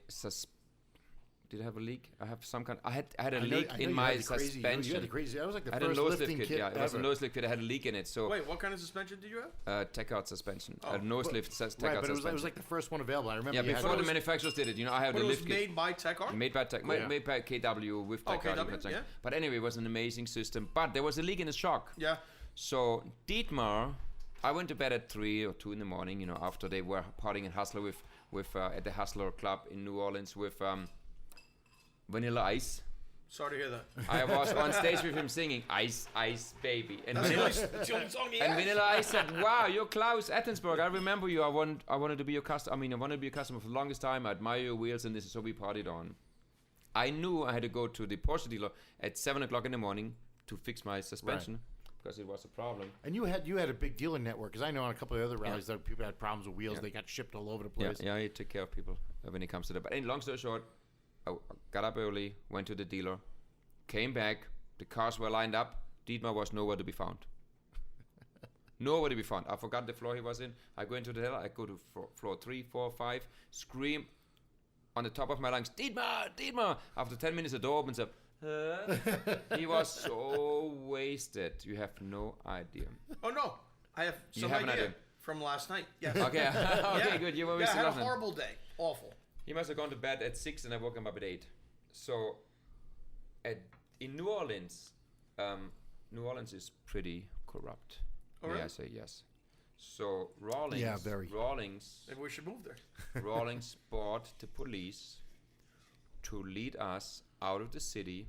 Did I have a leak? I have some kind. I had a I know- leak I know in you my had the crazy- suspension. You had the crazy. That was like the I had a first nose lift lifting kit. kit Yeah, it was a ever. nose lift kit. I had a leak in it. So Wait, what kind of suspension did you have? tech-out suspension. Oh, A nose but- lift tech-out Right, but it suspension. was like the first one available. I remember. Yeah, you had before the those- manufacturers did it. You know, I have But the it was lift kit. made by Tech-Art? Made by Tech, Yeah. made by KW with Oh, Tech-Out. KW, yeah. But anyway, it was an amazing system. But there was a leak in the shock. Yeah. So Dietmar, I went to bed at 3 or 2 in the morning. You know, after they were partying in Hustler with at the Hustler Club in New Orleans with Vanilla Ice. Sorry to hear that. I was on stage with him singing "Ice, Ice, Baby," and That's Vanilla, the only song he and has. Vanilla Ice said, "Wow, you're Claus Ettensberger. I remember you. I wanted to be your customer. I mean, I wanted to be a customer for the longest time. I admire your wheels, and this is so we partied on." I knew I had to go to the Porsche dealer at 7 o'clock in the morning to fix my suspension because it was a problem. And you had a big dealer network, because I know on a couple of other rallies that people had problems with wheels. Yeah. They got shipped all over the Yeah, place. yeah, I take care of people when it comes to that. But in long story short, I got up early, went to the dealer, came back. The cars were lined up. Dietmar was nowhere to be found. Nowhere to be found. I forgot the floor he was in. I go into the dealer. I go to floor 3, 4, 5. Scream on the top of my lungs, Dietmar, Dietmar. After 10 minutes, the door opens up. He was so wasted. You have no idea. Oh, no. I have some have an idea idea. from last night. Yes. Okay, okay, Yeah. good. You were Yeah, I wasted had a last night. horrible day. Awful. He must have gone to bed at 6 and I woke him up at 8. So, in New Orleans, New Orleans is pretty corrupt. Oh, May I really? say yes. So Rawlings, Yeah, very. Rawlings, Maybe we should move there. Rawlings bought the police to lead us out of the city.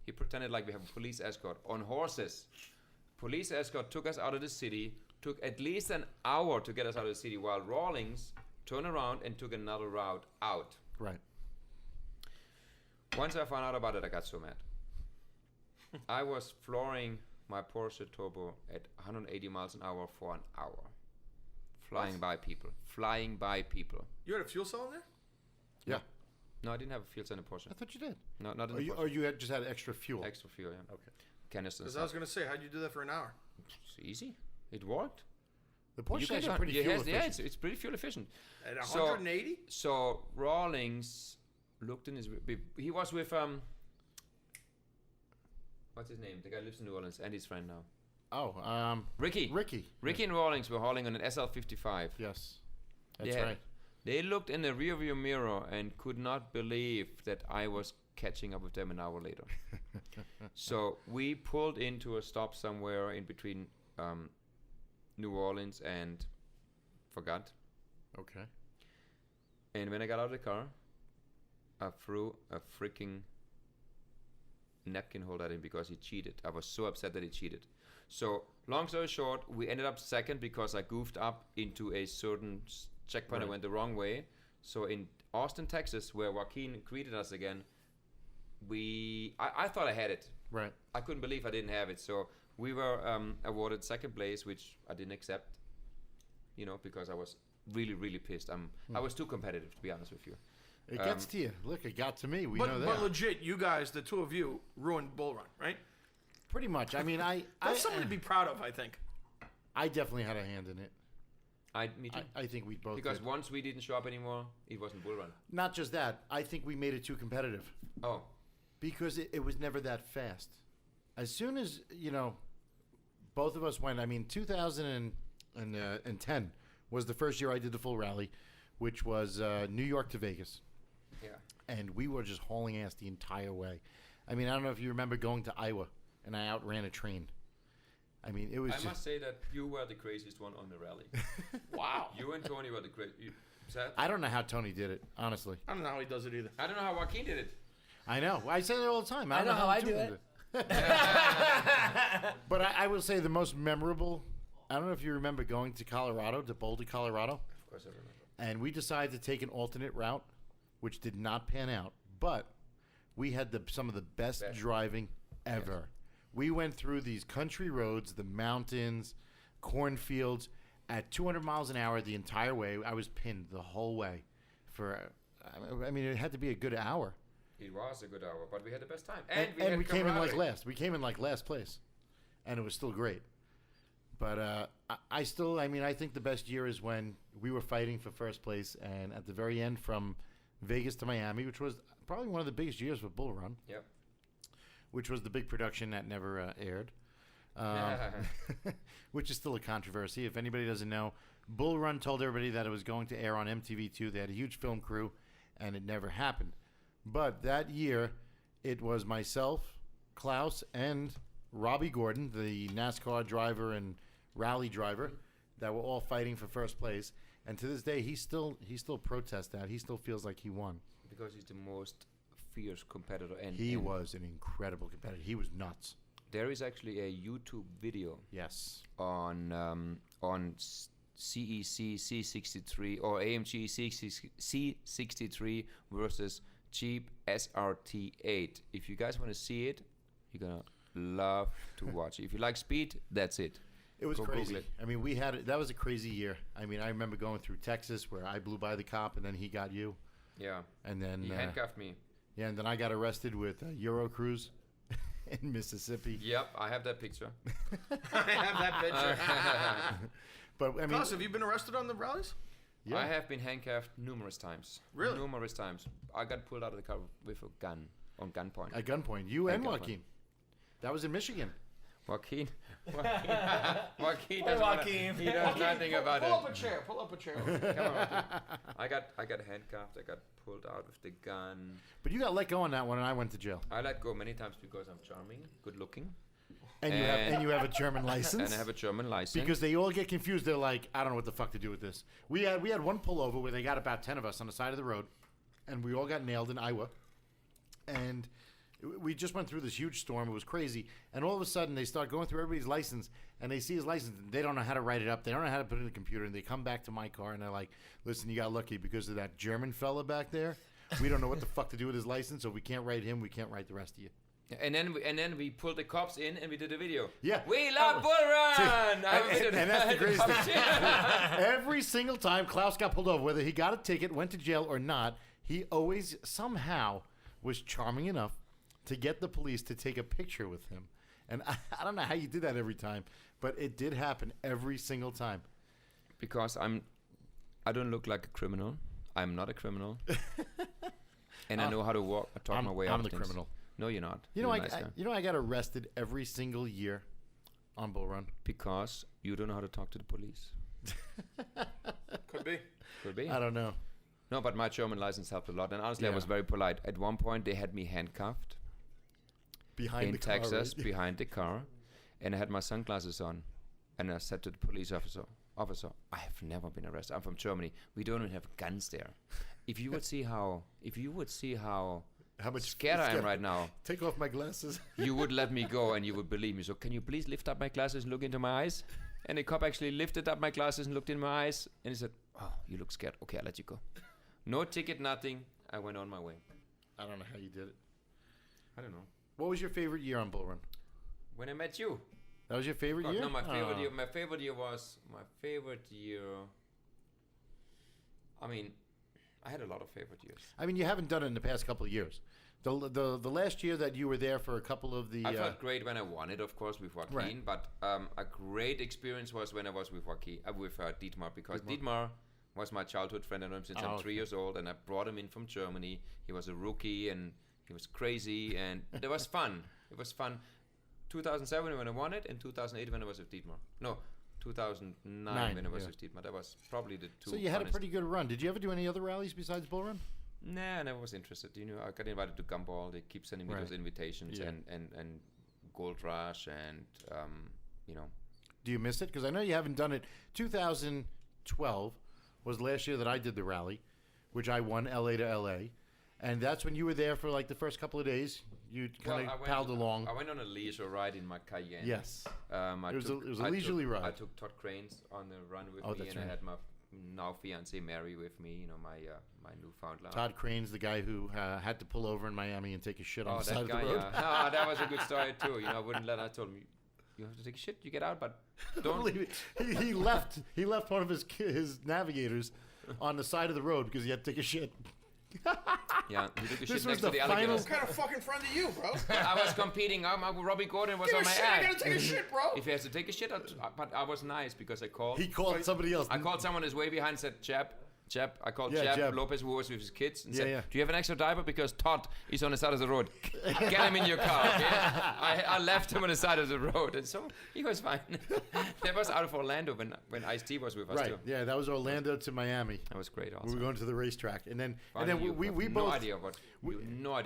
He pretended like we have a police escort on horses. Police escort took us out of the city. Took at least an hour to get us out of the city, while Rawlings turned around and took another route out. Right. Once I found out about it, I got so mad. I was flooring my Porsche Turbo at 180 miles an hour for an hour. Flying by people. Flying by people. You had a fuel cell in there? Yeah. No, I didn't have a fuel cell in the Porsche. I thought you did. No, not in Or the you, Porsche. or you had just had extra fuel. Extra fuel, yeah. Okay. Canisters. Because I was going to say, how'd you do that for an hour? It's easy. It worked. The You Porsche can is do it. pretty Yeah, fuel yes, yeah, efficient. it's pretty fuel efficient. At So- 180? So Rawlings looked in his. He was with what's his name? The guy who lives in New Orleans and his friend now. Oh, Ricky. Ricky. Ricky and Rawlings were hauling on an SL55. Yes. That's Yeah. right. They looked in the rearview mirror and could not believe that I was catching up with them an hour later. So we pulled into a stop somewhere in between New Orleans and forgot. Okay. And when I got out of the car, I threw a freaking napkin holder at him because he cheated. I was so upset that he cheated. So, long story short, we ended up second because I goofed up into a certain checkpoint. Right. I went the wrong way. So in Austin, Texas, where Joaquin greeted us again, I thought I had it. Right. I couldn't believe I didn't have it. So we were awarded second place, which I didn't accept, because I was really, really pissed. I was too competitive, to be honest with you. It gets to you. Look, it got to me. We But, know that. but legit, you guys, the two of you, ruined Bull Run, right? Pretty much. I mean, That's something to be proud of, I think. I definitely had a hand in it. Me too. I think we both Because did. once we didn't show up anymore, it wasn't Bull Run. Not just that. I think we made it too competitive Oh, because it was never that fast. As soon as, both of us went, I mean, 2010 was the first year I did the full rally, which was New York to Vegas. yeah. And we were just hauling ass the entire way. I mean, I don't know if you remember going to Iowa, and I outran a train. I mean, it was I just... must say that you were the craziest one on the rally. Wow. You and Tony were the craziest. I don't know how Tony did it, honestly. I don't know how he does it either. I don't know how Joaquin did it. I know. I say that all the time. I don't know how I Tony do did it. But I will say the most memorable, I don't know if you remember going to Colorado, to Boulder, Colorado, Of course I remember. and we decided to take an alternate route, which did not pan out, but we had some of the best driving ever. We went through these country roads, the mountains, cornfields, at 200 miles an hour the entire way. I was pinned the whole way for, I mean, it had to be a good hour. It was a good hour, but we had the best time. And had we came in like camaraderie. last. We came in like last place, and it was still great. But I think the best year is when we were fighting for first place, and at the very end, from Vegas to Miami, which was probably one of the biggest years for Bull Run, Yep. which was the big production that never aired, which is still a controversy. If anybody doesn't know, Bull Run told everybody that it was going to air on MTV2. They had a huge film crew, and it never happened. But that year, it was myself, Klaus, and Robbie Gordon, the NASCAR driver and rally driver, that were all fighting for first place. And to this day, he still protests that. He still feels like he won. Because he's the most fierce competitor. And He and was an incredible competitor. He was nuts. There is actually a YouTube video Yes. on CEC C63 or AMG C63 versus Jeep SRT8. If you guys want to see it, you're gonna love to watch it. If you like speed, that's it. It was Go Google crazy. it. I mean, that was a crazy year. I mean, I remember going through Texas where I blew by the cop and then he got you. Yeah. And then He handcuffed me. yeah, and then I got arrested with Euro Cruise in Mississippi. Yep, I have that picture. I have that picture. But I mean, Klaus, have you been arrested on the rallies? yeah. I have been handcuffed numerous times. Really? Numerous times. I got pulled out of the car with a gun, on gunpoint. At gunpoint. You At and gunpoint. Joaquin. That was in Michigan. Joaquin Poor doesn't wanna- Joaquin. he knows nothing about Pull it. up a chair. Pull up a chair. Come on, Joaquin. I got handcuffed. I got pulled out with the gun. But you got let go on that one and I went to jail. I let go many times because I'm charming, good looking, And you have a German license. and I have a German license. Because they all get confused. They're like, I don't know what the fuck to do with this. We had one pullover where they got about 10 of us on the side of the road, and we all got nailed in Iowa. And we just went through this huge storm. It was crazy. And all of a sudden, they start going through everybody's license, and they see his license. And they don't know how to write it up. They don't know how to put it in the computer. And they come back to my car, and they're like, listen, you got lucky because of that German fella back there. We don't know what the fuck to do with his license, so we can't write him. We can't write the rest of you. and then we pulled the cops in and we did a video. Yeah. We love Bull Run! And that's the greatest thing. Every single time Klaus got pulled over, whether he got a ticket, went to jail or not, he always somehow was charming enough to get the police to take a picture with him. And I don't know how you did that every time, but it did happen every single time. Because I don't look like a criminal. I'm not a criminal. And I know how to talk my way out I'm of the things. criminal. No, you're not. You know, You're a nice guy. I got arrested every single year on Bull Run. Because you don't know how to talk to the police. Could be. Could be. I don't know. No, but my German license helped a lot. And honestly, I Yeah. was very polite. At one point, they had me handcuffed Behind in the car, Texas right? behind the car. And I had my sunglasses on. And I said to the police officer, I have never been arrested. I'm from Germany. We don't even have guns there. If you would see how How much scared I am right now, Take off my glasses. you would let me go and you would believe me. So can you please lift up my glasses and look into my eyes? And the cop actually lifted up my glasses and looked in my eyes. And he said, oh, you look scared. Okay, I'll let you go. No ticket, nothing. I went on my way. I don't know how you did it. I don't know. What was your favorite year on Bull Run? When I met you. That was your favorite God, year? no, my favorite Oh. year. My favorite year. I mean, I had a lot of favorite years. I mean, you haven't done it in the past couple of years. The last year that you were there for a couple of the... I felt great when I won it, of course, with Joaquin. Right. But a great experience was when I was with Joaquin, with Dietmar, because Dietmar was my childhood friend. I know him since I'm 3 years old, and I brought him in from Germany. He was a rookie, and he was crazy, and it was fun. It was fun. 2007 when I won it, and 2008 when I was with Dietmar. No, 2009 when I was with Dietmar. That was probably the two. So you had a funnest. pretty good run. Did you ever do any other rallies besides Bull Run? Nah, I never was interested. You know, I got invited to Gumball. They keep sending me Right. those invitations, Yeah. and Gold Rush, and you know. Do you miss it? Because I know you haven't done it. 2012 was last year that I did the rally, which I won LA to LA. And that's when you were there for like the first couple of days. You kind of palled along. I went on a leisure ride in my Cayenne. Yes. I It was a I leisurely took, ride. I took Todd Cranes on the run with Oh, me, that's and I right. had my now fiancée Mary with me. You know, my newfound love. Todd Crane's the guy who had to pull over in Miami and take a shit on Oh, the side that of guy. the road. Yeah. No, that was a good story too. You know, I wouldn't let. I told him, you have to take a shit. You get out, but don't. Believe it. He left. He left one of his navigators on the side of the road because he had to take a shit. Yeah, he took a This shit was next the to the final- alligators. What kind of fucking friend are you, bro? I was competing. Robbie Gordon was Give on a my shit, I ass. gotta take a shit, bro. If he has to take a shit, but I was nice because I called. He called somebody else. I called someone who's way behind and said, Chap, Jeb, I called Yeah, Jeb, Jeb. Lopez, who was with his kids, and Yeah, said, yeah. "Do you have an extra diaper? Because Todd is on the side of the road. Get him in your car." Okay? I left him on the side of the road, and so he was fine. That was out of Orlando when Ice-T was with us Right. too. Yeah, that was Orlando to Miami. That was great. Also, We were going to the racetrack, and then Funny, we have both no idea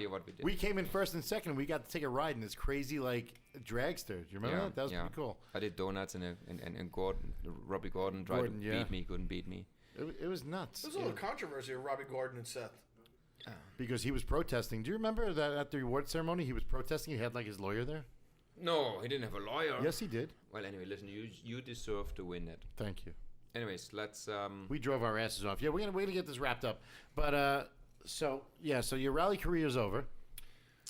what we did. we came in first and second. We got to take a ride in this crazy like dragster. Do you remember that? That was pretty cool. I did donuts and Gordon, Robbie Gordon tried Gordon, to yeah. beat me, couldn't beat me. It was nuts. There's a little controversy of Robbie Gordon and Seth. Because he was protesting. Do you remember that at the award ceremony he was protesting? He had like his lawyer there. No, he didn't have a lawyer. Yes, he did. Well, anyway, listen, you deserve to win it. Thank you. Anyways, let's. We drove our asses off. Yeah, we're gonna get this wrapped up. But so your rally career's over.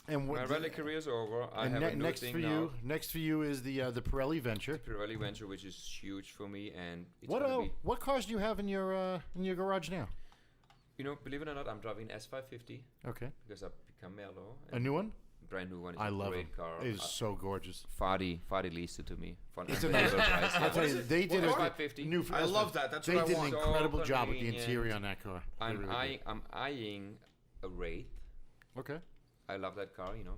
And My rally career's over. I and have a new next thing for now. you. Next for you is the Pirelli Venture. Pirelli Venture, which is huge for me, and it's What gonna be, what cars do you have in your garage now? you know, believe it or not, I'm driving S550 Okay, because I've become mellow. a new one. Brand new one. It's I a love great it. car. It is so gorgeous. Fadi leased it to me for an It's unbelievable amazing. price. I'll Yeah. tell you, they did What a car? 550. new. I love that. That's they what I did want. an So incredible job with the convenient. interior on that car. They I'm really did. eyeing a Wraith. Okay. I love that car, you know.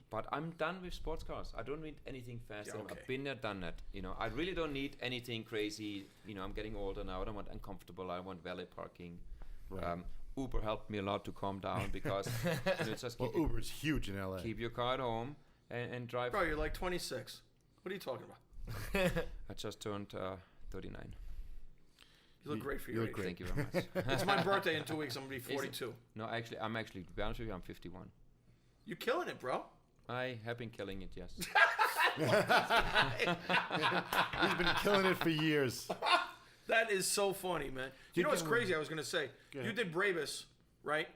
But I'm done with sports cars. I don't need anything fast. Yeah, okay. I've been there, done that. You know, I really don't need anything crazy. You know, I'm getting older now. I don't want uncomfortable. I want valet parking. Right. Uber helped me a lot to calm down because you know, it's just Well, Uber is huge in LA. keep your car at home and drive. Bro, you're like 26. What are you talking about? I just turned 39. You look great for you your look age. great. Thank you very much. It's my birthday in 2 weeks. I'm gonna be Is it? 42. No, I'm actually, to be honest with you, I'm 51. You're killing it, bro. I have been killing it, yes. He's been killing it for years. That is so funny, man. You know what's crazy? I was gonna say ahead. you did Brabus, right?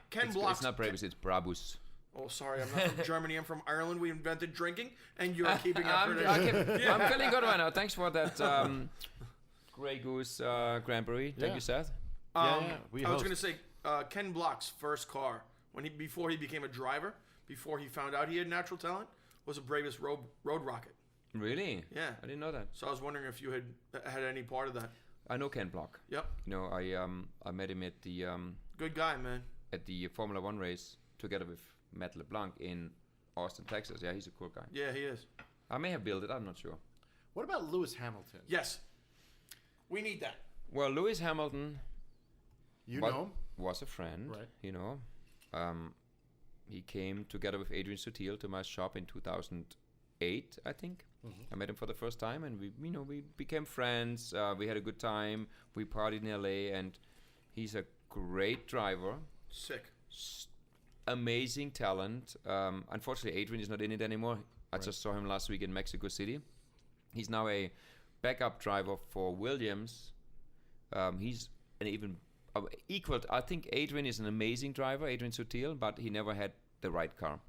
Ken Block's. It's not Brabus, it's Brabus. Oh, sorry, I'm not from Germany. I'm from Ireland. We invented drinking, and you're keeping up I'm, tradition. I'm feeling good right now. Thanks for that Grey Goose Grand Prix. Thank Yeah. you, Seth. We I was host. gonna say Ken Block's first car before he became a driver, before he found out he had natural talent, was a Brabus Road Rocket. Really? Yeah. I didn't know that. So I was wondering if you had any part of that. I know Ken Block. Yep, You know, I met him at good guy, man. the Formula One race together with Matt LeBlanc in Austin, Texas. Yeah, he's a cool guy. Yeah, he is. I may have built it. I'm not sure. What about Lewis Hamilton? Yes, we need that. Well, Lewis Hamilton You wa- know him? was a friend. Right. You know, he came together with Adrian Sutil to my shop in 2008, I think. I met him for the first time, and we became friends. We had a good time. We partied in LA, and he's a great driver. Sick. Amazing talent. Unfortunately, Adrian is not in it anymore. I just saw him last week in Mexico City. He's now a backup driver for Williams. He's an even equal. I think Adrian is an amazing driver, Adrian Sutil, but he never had the right car.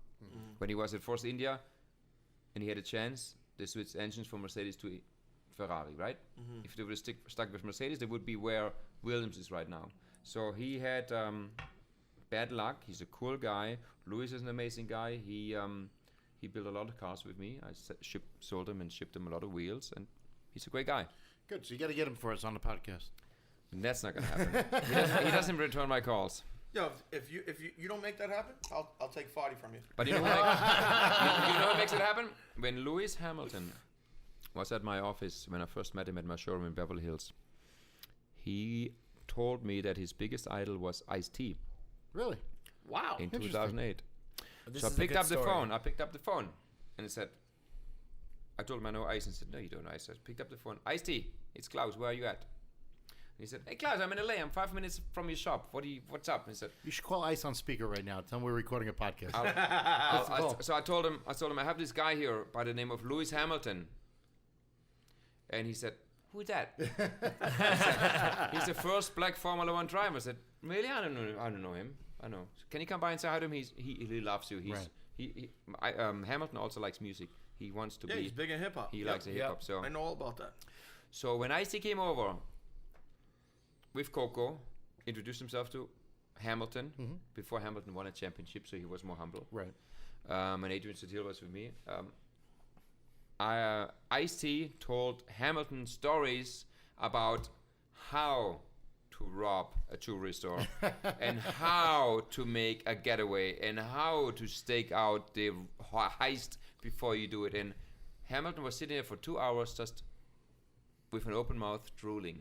When he was at Force India, and he had a chance, they switched engines from Mercedes to Ferrari, right? If they would have stuck with Mercedes, they would be where Williams is right now. So he had bad luck. He's a cool guy. Lewis is an amazing guy. He built a lot of cars with me. I sold him and shipped him a lot of wheels, and he's a great guy. Good. So you got to get him for us on the podcast. And that's not gonna happen. He doesn't return my calls. Yo, if you don't make that happen, I'll take 40 from you. But you know what? You know what makes it happen? When Lewis Hamilton was at my office when I first met him at my showroom in Beverly Hills, he told me that his biggest idol was Ice-T Really? Wow. in Interesting. 2008. This So I is a picked good up the story. phone. I picked up the phone, and it said, I told him I know Ice, and he said, no, you don't know Ice. I picked up the phone. Ice-T, it's Klaus. Where are you at? And he said, hey, Klaus, I'm in LA. I'm 5 minutes from your shop. What's up? And he said, You should call Ice on speaker right now. Tell him we're recording a podcast. so I told him, I have this guy here by the name of Lewis Hamilton. And he said, who's that? I said, he's the first black Formula One driver. I said, really? I don't know him. I know. Can you come by and say hi to him? He loves you. Right. Hamilton also likes music. He wants to Yeah, be. he's big in hip hop. He likes the hip hop. So I know all about that. So when Ice-T came over with Coco, introduced himself to Hamilton before Hamilton won a championship, so he was more humble. Right. And Adrian Sutil was with me. Ice-T told Hamilton stories about how to rob a jewelry store and how to make a getaway and how to stake out the heist before you do it. And Hamilton was sitting there for 2 hours just with an open mouth drooling.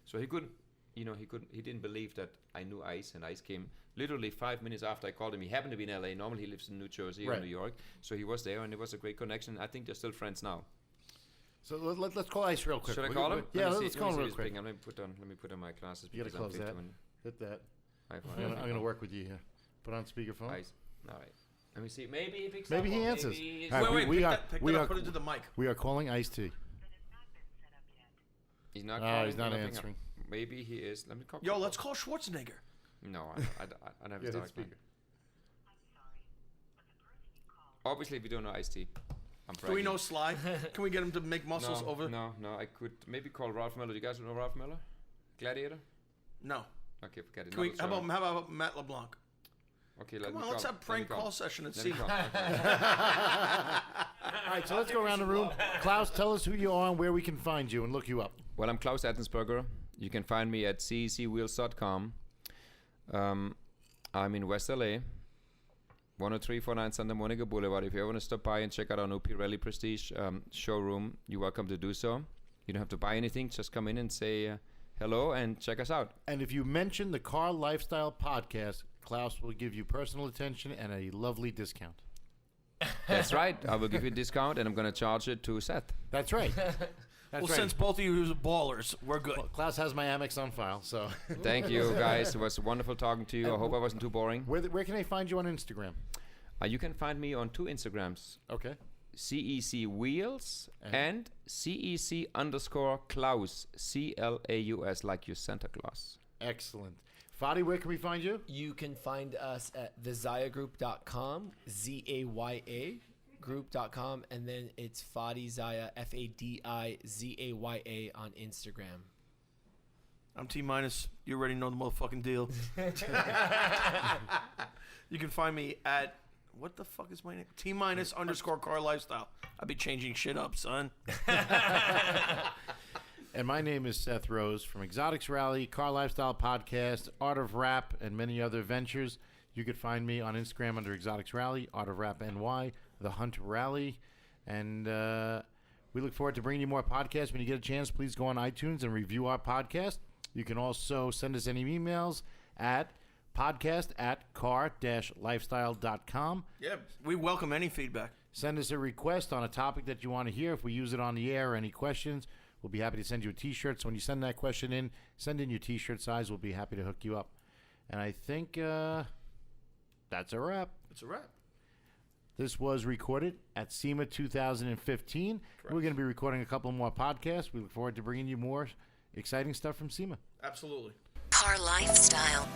So he didn't believe that I knew Ice, and Ice came literally 5 minutes after I called him. He happened to be in LA. Normally he lives in New Jersey or New York. So he was there, and it was a great connection. I think they're still friends now. So let's call Ice real quick. Should I call him? Yeah, let's call him real quick. Let me put on my glasses. You gotta close that. Hit that. I'm gonna work with you here. Put on speakerphone. Ice. All right. Let me see. Maybe he picks Maybe up. he answers. All right, wait, pick that up, put it to the mic. We are calling Ice-T. He's not. He's not answering. Maybe he is. Let me call. Yo, let's call Schwarzenegger. No, I don't have his direct line. speaker. Obviously, we don't know Ice-T. Do we know Sly? Can we get him to make muscles over? No, I could maybe call Ralph Miller. Do you guys know Ralph Miller? Gladiator? No. Okay, forget it. How about Matt LeBlanc? Okay, Come on, let's have prank call session at Let me Sema. call. All right, so let's go around the room. Klaus, tell us who you are and where we can find you and look you up. Well, I'm Claus Ettensberger. You can find me at cecwheels.com. I'm in West LA, 10349 Santa Monica Boulevard. If you ever want to stop by and check out our new Pirelli Prestige showroom, you're welcome to do so. You don't have to buy anything. Just come in and say hello and check us out. And if you mention the Car Lifestyle Podcast, Klaus will give you personal attention and a lovely discount. That's right. I will give you a discount, and I'm going to charge it to Seth. That's right. That's right. Since both of you are ballers, we're good. Well, Klaus has my Amex on file, so. Thank you, guys. It was wonderful talking to you. I hope I wasn't too boring. Where can I find you on Instagram? You can find me on 2 Instagrams. Okay. CEC Wheels and CEC_Klaus, CLAUS, like your Santa Claus. Excellent. Fadi, where can we find you? You can find us at thezayagroup.com, ZAYA group.com, and then it's Fadi Zaya, FADIZAYA on Instagram. I'm T-. You already know the motherfucking deal. You can find me at, what the fuck is my name? T-_Car Lifestyle. I'll be changing shit up, son. And my name is Seth Rose from Exotics Rally, Car Lifestyle Podcast, Art of Rap, and many other ventures. You could find me on Instagram under Exotics Rally, Art of Rap NY, The Hunt Rally. And we look forward to bringing you more podcasts. When you get a chance, please go on iTunes and review our podcast. You can also send us any emails at podcast@car-lifestyle.com. Yeah, we welcome any feedback. Send us a request on a topic that you want to hear. If we use it on the air or any questions, we'll be happy to send you a T-shirt. So when you send that question in, send in your T-shirt size. We'll be happy to hook you up. And I think that's a wrap. It's a wrap. This was recorded at SEMA 2015. Correct. We're going to be recording a couple more podcasts. We look forward to bringing you more exciting stuff from SEMA. Absolutely. Car Lifestyle.